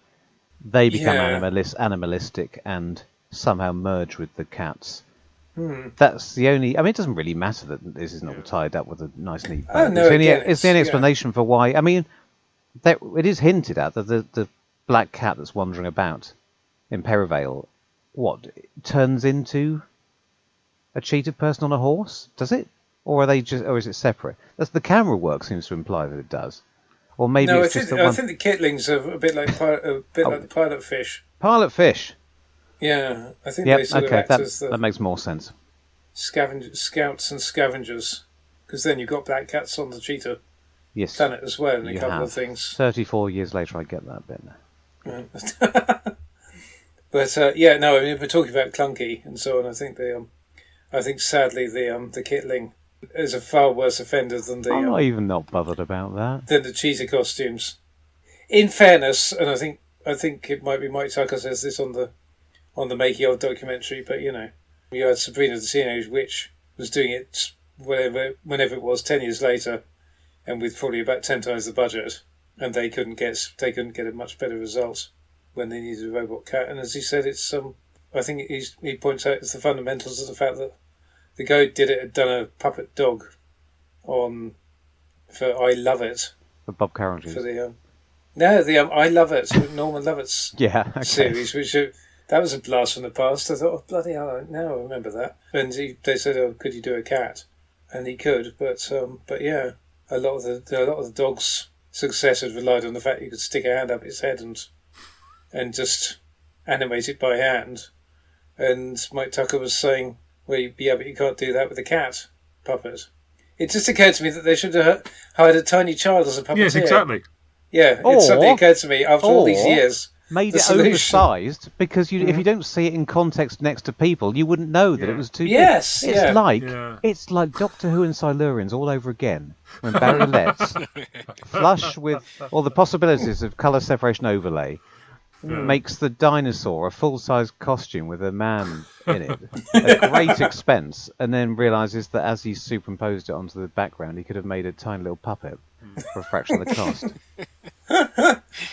They become animalistic and somehow merge with the cats. That's the only. I mean, it doesn't really matter that this isn't all tied up with a nice neat bow. It's the only explanation for why. I mean, it is hinted at that the black cat that's wandering about in Perivale, turns into a cheetah person on a horse? Does it? Or is it separate? That's the camera work seems to imply that it does. Or maybe no, it's I think the Kitlings are a bit like like the pilot fish. Pilot fish. Yeah, I think they sort of act as that makes more sense. Scouts and scavengers, because then you've got black cats on the cheetah planet as well, and a couple of things. 34 years later, I get that bit now. But I mean, we're talking about clunky and so on. I think sadly the Kitling is a far worse offender than the. I'm not even not bothered about that. Than the cheetah costumes. In fairness, and I think it might be Mike Tucker says this on the making of documentary, but you had Sabrina the Teenage Witch was doing it whenever it was 10 years later, and with probably about 10 times the budget, and they couldn't get a much better result when they needed a robot cat. And as he said, it's I think he points out it's the fundamentals of the fact that the guy who did it had done a puppet dog for I Love It. For Bob Carrington. For the I Love It, Norman Lovett's series, which that was a blast from the past. I thought, oh, bloody hell, now I remember that. And they said, oh, could you do a cat? And he could, but yeah, a lot of the dog's success had relied on the fact you could stick a hand up its head and just animate it by hand. And Mike Tucker was saying, well, yeah, but you can't do that with a cat puppet. It just occurred to me that they should have hired a tiny child as a puppeteer. Yes, exactly. Yeah, it suddenly occurred to me after all these years made the it solution. oversized because if you don't see it in context next to people, you wouldn't know that it was too Yes, big. It's like Doctor Who and Silurians all over again. When Barry Letts, flush with all the possibilities of colour separation overlay, makes the dinosaur a full-size costume with a man in it at great expense, and then realises that as he superimposed it onto the background, he could have made a tiny little puppet for a fraction of the cost.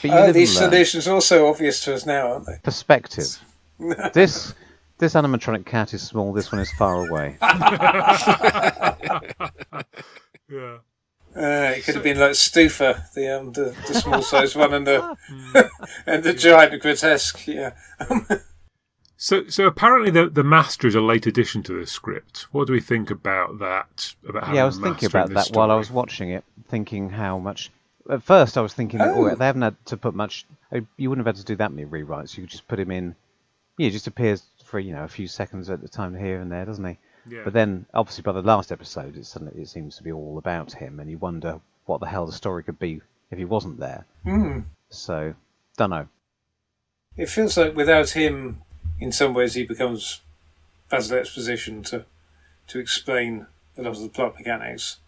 But these solutions are also obvious to us now, aren't they? Perspective. This animatronic cat is small, this one is far away. Yeah. It could have been like Stufa, the small sized one, and the giant grotesque. Yeah. So apparently the Master is a late addition to this script. What do we think about that? I was thinking about that while I was watching it, thinking how much. At first, I was thinking that they haven't had to put much. You wouldn't have had to do that many rewrites. You could just put him in. He just appears for a few seconds at a time here and there, doesn't he? Yeah. But then, obviously, by the last episode, it seems to be all about him, and you wonder what the hell the story could be if he wasn't there. So, don't know. It feels like without him, in some ways, he becomes Basil Exposition to explain a lot of the plot mechanics.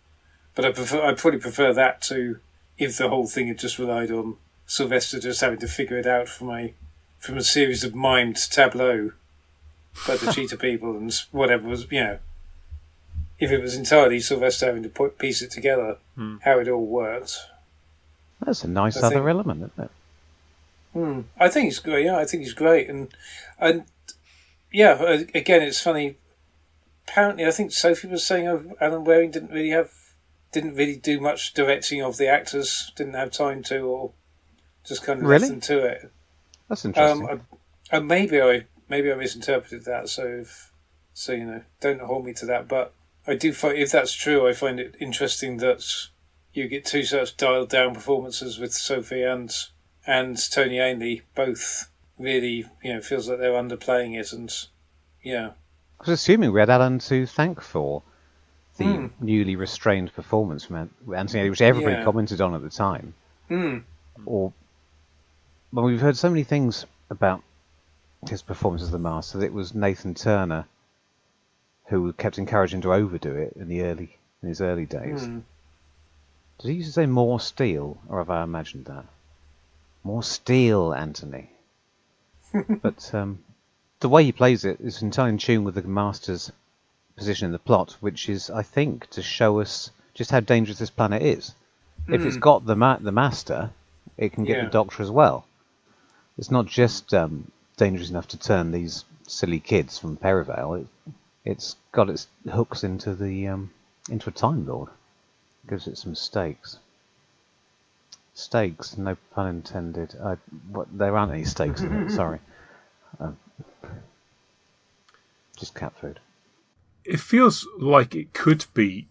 But I probably prefer that to if the whole thing had just relied on Sylvester just having to figure it out from a series of mimed tableaux by the cheetah people and whatever was, if it was entirely Sylvester having to piece it together, how it all worked. That's a nice other element, isn't it? I think he's great. Yeah, I think he's great, and yeah. Again, it's funny. Apparently, I think Sophie was saying Alan Waring didn't really do much directing of the actors. Didn't have time to, or just kind of left them to it. That's interesting. Maybe I misinterpreted that. So don't hold me to that. But I do find, if that's true, I find it interesting that you get two such dialed down performances with Sophie and Tony Ainley, both really, feels like they're underplaying it, and yeah. I was assuming we had Alan to thank for the newly restrained performance from Anthony Ainley, which everybody commented on at the time. Well, we've heard so many things about his performance as the Master that it was Nathan Turner who kept encouraging to overdo it in his early days. Did he used to say more steel, or have I imagined that? More steel, Anthony. But the way he plays it is entirely in tune with the Master's position in the plot, which is, I think, to show us just how dangerous this planet is. If it's got the Master, it can get the Doctor as well. It's not just dangerous enough to turn these silly kids from Perivale. It's got its hooks into a Time Lord. Gives it some stakes. Stakes, no pun intended. There aren't any stakes in it, sorry. Just cat food. It feels like it could be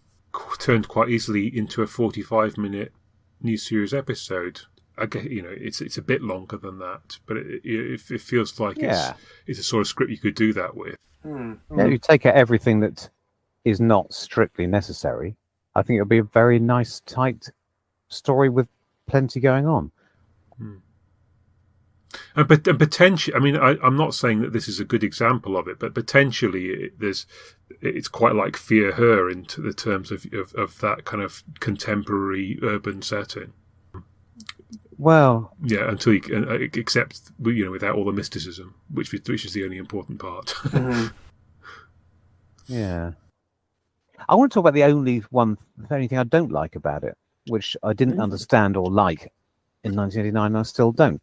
turned quite easily into a 45-minute new series episode. I guess, it's a bit longer than that, but it feels like it's a sort of script you could do that with. Yeah, you take out everything that is not strictly necessary. I think it'll be a very nice, tight story with plenty going on. And potentially, I mean, I'm not saying that this is a good example of it, but potentially it's quite like Fear Her in the terms of that kind of contemporary urban setting. Well, yeah, until you can accept, without all the mysticism, which is the only important part. Yeah. I want to talk about the only thing I don't like about it, which I didn't understand or like in 1989, and I still don't.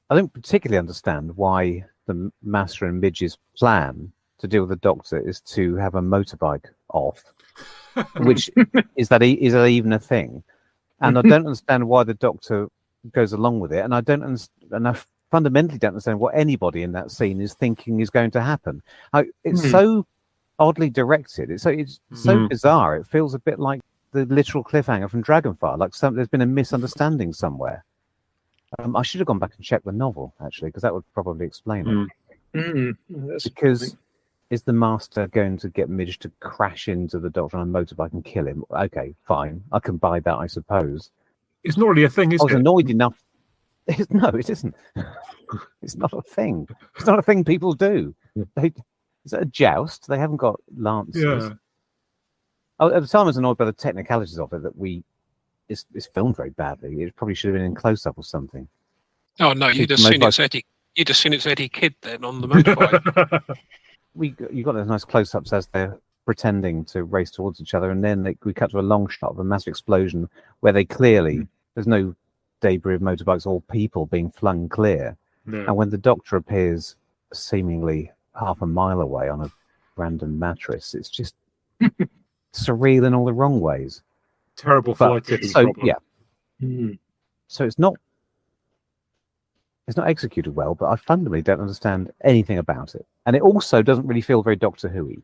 I don't particularly understand why the Master and Midge's plan to deal with the Doctor is to have a motorbike off, which is that even a thing? And I don't understand why the Doctor goes along with it, and I fundamentally don't understand what anybody in that scene is thinking is going to happen. It's so oddly directed. It's so bizarre. It feels a bit like the literal cliffhanger from Dragonfire, like there's been a misunderstanding somewhere. I should have gone back and checked the novel, actually, because that would probably explain it. Because is the Master going to get Midge to crash into the Doctor on a motorbike and kill him? Okay, fine. I can buy that, I suppose. It's not really a thing, is it? I was annoyed enough. No, it isn't. It's not a thing. It's not a thing people do. Is it a joust? They haven't got lances. Yeah. At the time, I was annoyed by the technicalities of it it's filmed very badly. It probably should have been in close up or something. Oh no, you'd have seen it's Eddie. You'd have seen it's Eddie Kidd then on the motorbike. You got those nice close ups as they're pretending to race towards each other, and then we cut to a long shot of a massive explosion where they clearly there's no debris of motorbikes or people being flung clear. No. And when the Doctor appears seemingly half a mile away on a random mattress, it's just surreal in all the wrong ways. Terrible flight tipping so problem. yeah. So it's not executed well, but I fundamentally don't understand anything about it. And it also doesn't really feel very Doctor Who-y.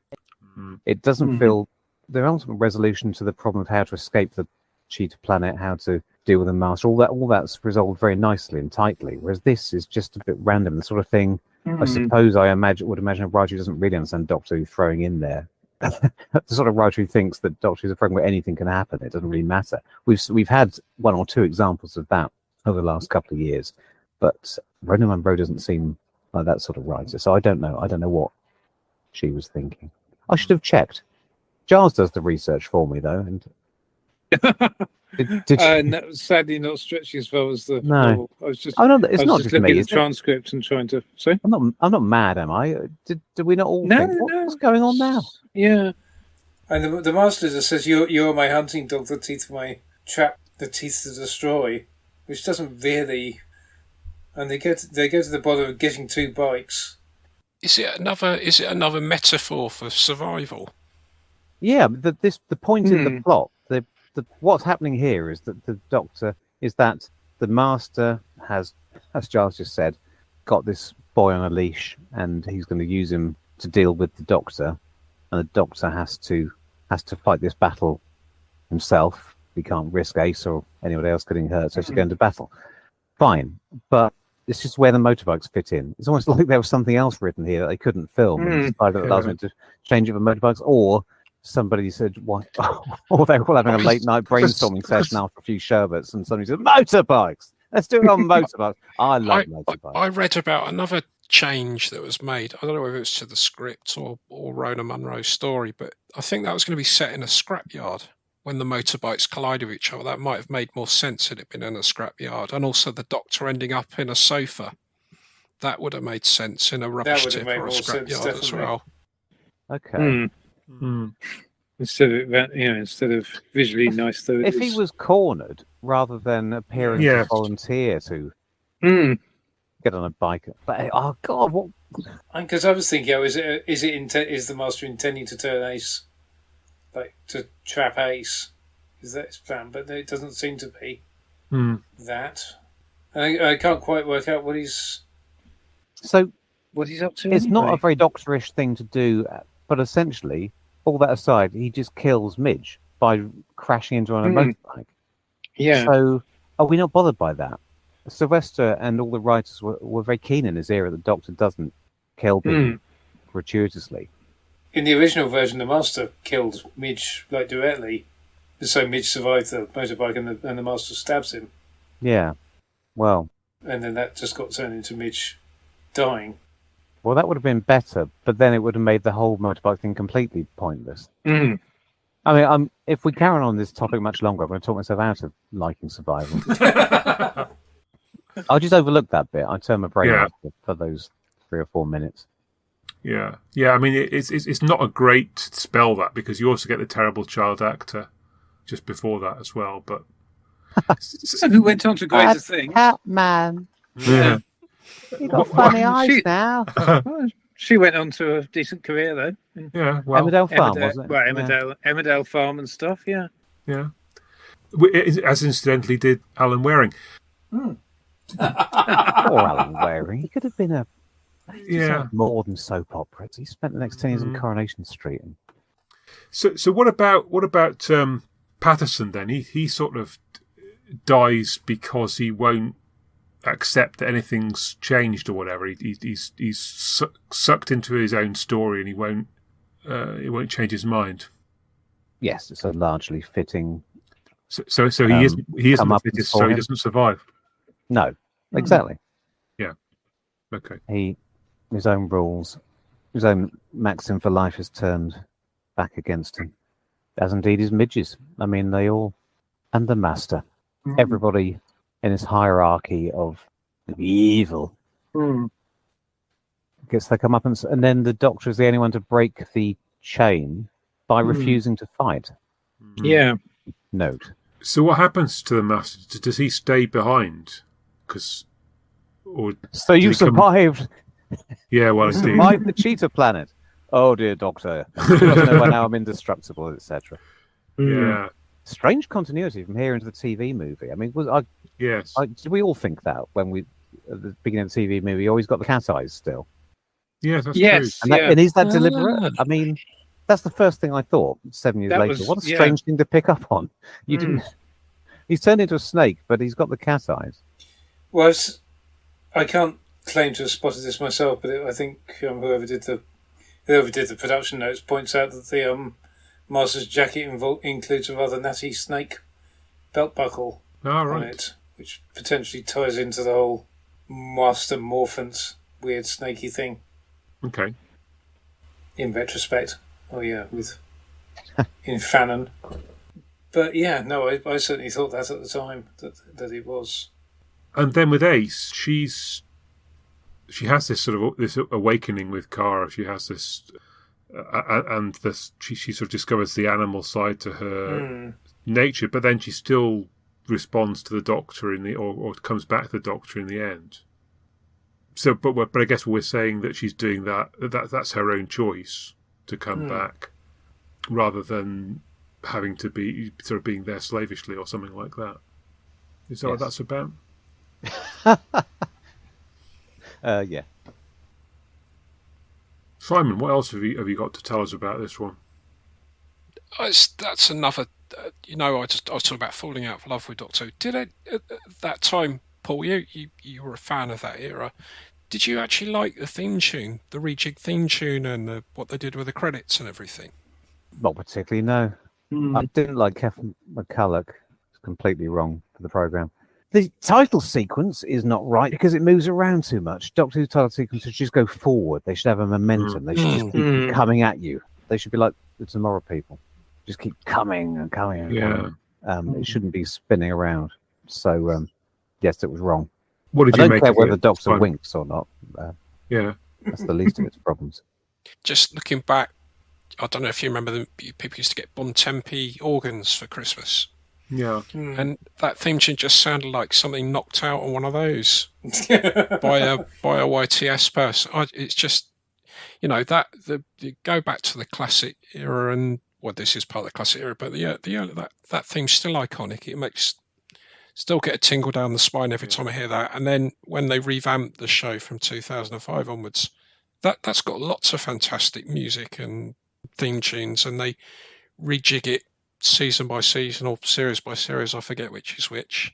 It doesn't feel the ultimate resolution to the problem of how to escape the cheetah planet, how to deal with the master, all that's resolved very nicely and tightly. Whereas this is just a bit random, the sort of thing I suppose would imagine a writer who doesn't really understand Doctor Who throwing in there. The sort of writer who thinks that Doctor Who's a program where anything can happen. It doesn't really matter. We've had one or two examples of that over the last couple of years, but Rona Munro doesn't seem like that sort of writer. So I don't know what she was thinking. I should have checked. Giles does the research for me though, and did she... no, sadly not stretching as far as the No. novel. I was just. Oh no, it's I was not just just looking me. at the Is it? transcript and trying to. Sorry. I'm not mad, am I? Did we not all No, think what's going on now? Yeah. And the master just says, "You're my hunting dog, the teeth of my trap, the teeth to destroy," which doesn't really. And they go to the bother of getting two bikes. Is it another metaphor for survival? Yeah, but the point in the plot, the what's happening here is that the Doctor is that the Master has, as Giles just said, got this boy on a leash, and he's going to use him to deal with the Doctor, and the Doctor has to fight this battle himself. He can't risk Ace or anyone else getting hurt, so he's going to battle. Fine, but it's just where the motorbikes fit in. It's almost like there was something else written here that they couldn't film, and decided that last minute to change it for motorbikes, or somebody said, "Why?" Or they were all having a late night brainstorming session after a few sherbets, and somebody said, "Motorbikes! Let's do it on motorbikes." I love motorbikes. I read about another change that was made. I don't know whether it's to the script or Rona Munro's story, but I think that was going to be set in a scrapyard. When the motorbikes collided with each other, that might have made more sense had it been in a scrapyard. And also the Doctor ending up in a sofa. That would have made sense in a rubbish tip or a scrapyard as well. Okay. Instead of visually nice, though. If he was cornered rather than appearing to volunteer to get on a bike, but oh god, what? Because I was thinking, is the Master intending to turn Ace, like to trap Ace? Is that his plan? But it doesn't seem to be that. I can't quite work out what he's up to. It's not a very Doctorish thing to do, but essentially, all that aside, he just kills Midge by crashing into on a motorbike. Yeah. So, are we not bothered by that? Sylvester and all the writers were very keen in his era that Doctor doesn't kill people gratuitously. In the original version, the Master killed Midge directly, so Midge survived the motorbike, and the Master stabs him. Yeah, well, and then that just got turned into Midge dying. Well, that would have been better, but then it would have made the whole motorbike thing completely pointless. I mean, if we carry on this topic much longer, I'm going to talk myself out of liking survival. I'll just overlook that bit. I turn my brain off for those 3 or 4 minutes. Yeah. I mean, it's not a great spell, that, because you also get the terrible child actor just before that as well. But who went on to greater things? Catman. Yeah. You got funny eyes now. She went on to a decent career, though. Yeah, well, Emmerdale Farm, wasn't it? Well, Emmerdale Farm and stuff. Yeah. As incidentally did Alan Waring. Poor Alan Waring. He could have been more than soap operas. He spent the next 10 years on Coronation Street. So what about Patterson then? He sort of dies because he won't accept that anything's changed or whatever. He's sucked into his own story, and he won't change his mind. Yes, it's a largely fitting. So he isn't the fittest, so he doesn't survive. No, exactly. Yeah. Okay. His own rules, his own maxim for life is turned back against him, as indeed his midges. I mean, they all, and the master, everybody in his hierarchy of evil gets their comeuppance, and then the Doctor is the only one to break the chain by refusing to fight. Yeah. Note. So what happens to the master? Does he stay behind? So you survived. Yeah, well, You indeed. survived the cheetah planet. Oh dear, Doctor. You got to know by now I'm indestructible, etc. Yeah. Strange continuity from here into the TV movie. I mean, Yes. did we all think that when we at the beginning of the TV movie, always got the cat eyes still? Yes, that's Yes. true. And is that deliberate? I mean, that's the first thing I thought 7 years That later. was- What a yeah. strange thing to pick up on. You didn't. He's turned into a snake, but he's got the cat eyes. Well, I can't claim to have spotted this myself, but I think whoever did the production notes points out that the master's jacket includes a rather natty snake belt buckle Oh, on right. it, which potentially ties into the whole Master Morphant's weird snaky thing. Okay. In retrospect, in Fanon. But yeah, no, I certainly thought that at the time that it was. And then with Ace, she has this sort of this awakening with Kara. She has this, and she sort of discovers the animal side to her nature, but then she still responds to the Doctor or comes back to the Doctor in the end. So, but I guess we're saying that she's doing that's her own choice to come back, rather than having to be sort of being there slavishly or something like that. Is that what that's about? Yeah. Simon, what else have you got to tell us about this one? That's another. I was talking about falling out of love with Doctor Who. Did at that time, Paul? You were a fan of that era. Did you actually like the theme tune, the rejig theme tune, and what they did with the credits and everything? Not particularly, no. I didn't like Kevin McCulloch. It's completely wrong for the programme. The title sequence is not right because it moves around too much. Doctor Who's title sequence should just go forward. They should have a momentum. They should just keep coming at you. They should be like the Tomorrow People. Just keep coming and coming and coming. It shouldn't be spinning around. So, yes, it was wrong. What did I you don't make care of whether it? the Doctor Simon? winks or not. Yeah. That's the least of its problems. Just looking back, I don't know if you remember people used to get Bontempi organs for Christmas. Yeah. And that theme tune just sounded like something knocked out on one of those by a YTS person. It's just, you go back to the classic era, and this is part of the classic era, but that theme's still iconic. It makes still get a tingle down the spine every time I hear that. And then when they revamped the show from 2005 onwards, that's got lots of fantastic music and theme tunes, and they rejig it season by season or series by series, I forget which is which,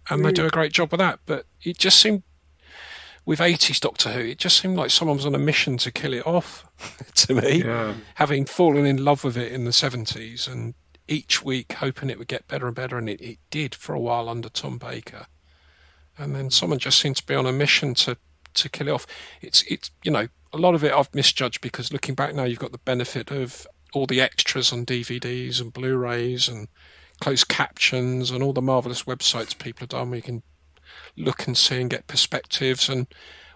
and they do a great job with that. But it just seemed, with 80s Doctor Who, it just seemed like someone was on a mission to kill it off to me, having fallen in love with it in the 70s, and each week hoping it would get better and better, and it did for a while under Tom Baker, and then someone just seemed to be on a mission to kill it off. It's a lot of it I've misjudged, because looking back now, you've got the benefit of all the extras on DVDs and Blu-rays and closed captions and all the marvellous websites people have done where you can look and see and get perspectives, and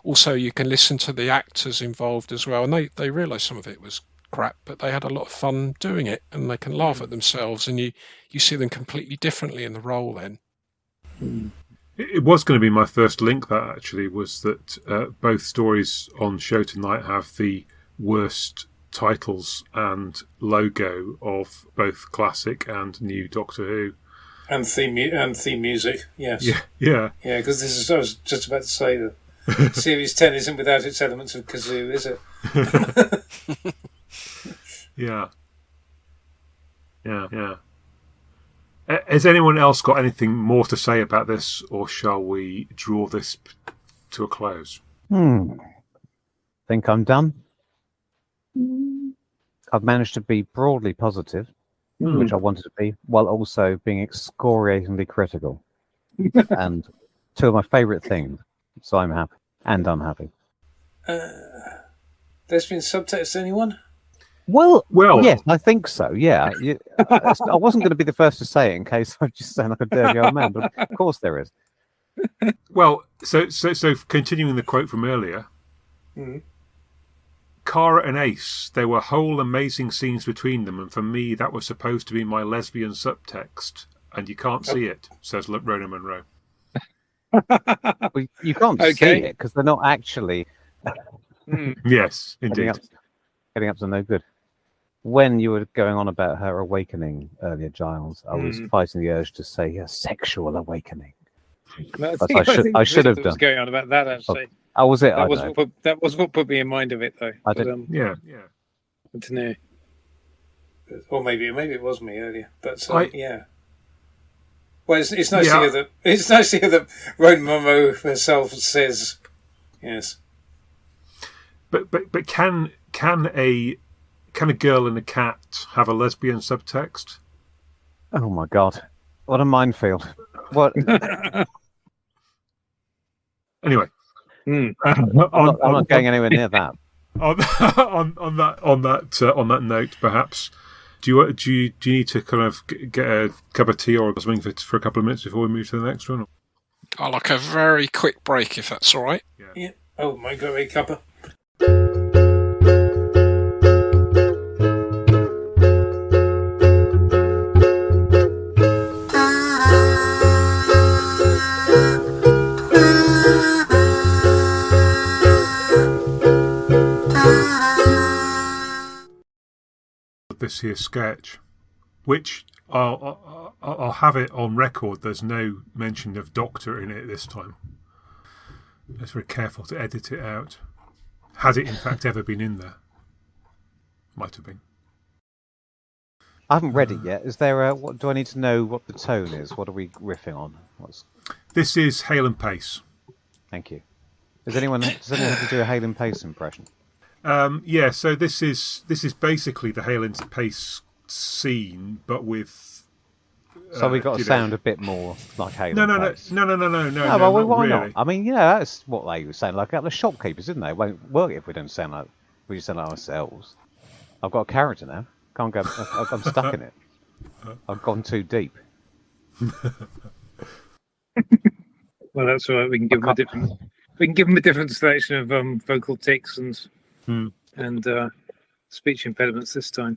also you can listen to the actors involved as well, and they realised some of it was crap, but they had a lot of fun doing it, and they can laugh at themselves, and you see them completely differently in the role then. It was going to be my first link, that actually, was that both stories on Show Tonight have the worst titles and logo of both classic and new Doctor Who. And theme music, yes. Yeah. Yeah, because I was just about to say that Series 10 isn't without its elements of kazoo, is it? Yeah. Has anyone else got anything more to say about this, or shall we draw this to a close? Think I'm done. I've managed to be broadly positive, which I wanted to be, while also being excoriatingly critical. And two of my favourite things, so I'm happy. and unhappy. Lesbian subtext, anyone? Well, Well- yes, I think so. Yeah, I wasn't going to be the first to say it in case I just sound like a dirty old man, but of course there is. Well, so continuing the quote from earlier, Cara and Ace, there were whole amazing scenes between them, and for me that was supposed to be my lesbian subtext, and you can't see it, says Rona Monroe. Well, you can't see Okay. it because they're not actually Yes, indeed. getting up to no good. When you were going on about her awakening earlier, Giles, I was fighting the urge to say a sexual awakening. No, But I should have was done. going on about that actually. Oh, was it? That was what put me in mind of it though. I But, didn't- Yeah. I don't know. Or maybe it was me earlier. But I- yeah. Well, it's nice Yeah. to hear that. It's nice to hear that Rhoda Monroe herself says, yes. But can a girl and a cat have a lesbian subtext? Oh my god, what a minefield! What? Anyway, I'm not going anywhere near that. on that note, perhaps do you need to kind of get a cup of tea or something for a couple of minutes before we move to the next one? I like a very quick break, if that's all right. Yeah. Oh, my God, a cuppa. This here sketch, which I'll have it on record. There's no mention of Doctor in it this time. I was very careful to edit it out. Has it in fact ever been in there? Might have been. I haven't read it yet. Is there a? What do I need to know? What the tone is? What are we riffing on? This is Hale and Pace. Thank you. Does anyone have to do a Hale and Pace impression? Yeah, so this is basically the Hale and Pace scene, but with. So we got to sound a bit more like Hale No, and Pace. no. Well, why not not? I mean, that's what they were saying. Like the shopkeepers, didn't they? It won't work if we don't sound like we just sound like ourselves. I've got a character now. Can't go. I'm stuck in it. I've gone too deep. Well, that's all right. We can give them a different. We can give them a different selection of vocal tics and speech impediments this time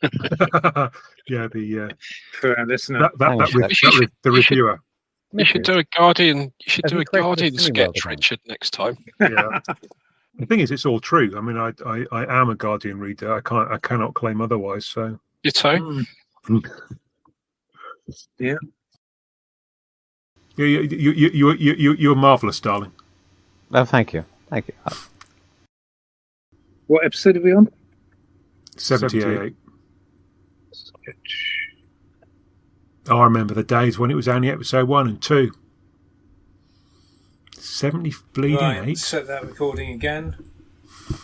Yeah, the for our listener. the reviewer. You should do a Guardian. You should Have do you a created a Guardian singing sketch, world, Richard, next time. Yeah. The thing is, it's all true. I mean, I am a Guardian reader. I cannot claim otherwise. So. You too. Yeah. You're marvellous, darling. Oh, thank you. Thank you. What episode are we on? 78. I remember the days when it was only episode 1 and 2. 70 bleeding Right, 8. set that recording again.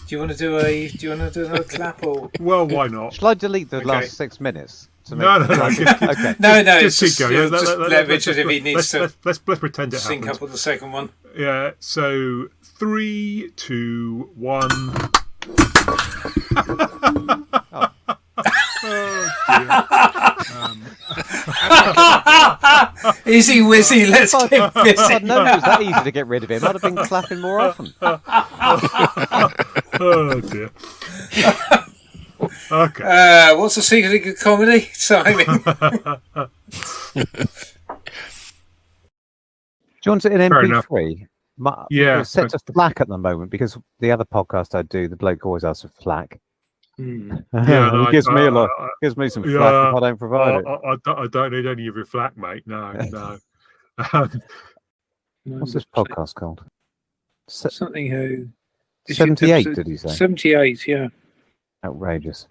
Do you want to do another clap or? Well, why not? Shall I delete the Okay. last 6 minutes? To No. Okay. No, Just keep going. just let Richard if he needs to Let's pretend it sync happened. up with the second one. Yeah. So 3, 2, 1. Oh dear. Easy wizzy, let's If get I'd busy. known it was that easy to get rid of him, I'd have been clapping more often. Oh dear. Okay. What's the secret of good comedy? Timing. Do you want it in Fair enough. MP3? Yeah, It's set to FLAC at the moment because the other podcast I do, the bloke always asks for FLAC. Yeah, It gives me a lot. Gives me some FLAC if I don't provide it. I don't need any of your flack, mate. No. What's this podcast called? Something who 78, did you say? 78, yeah. Outrageous.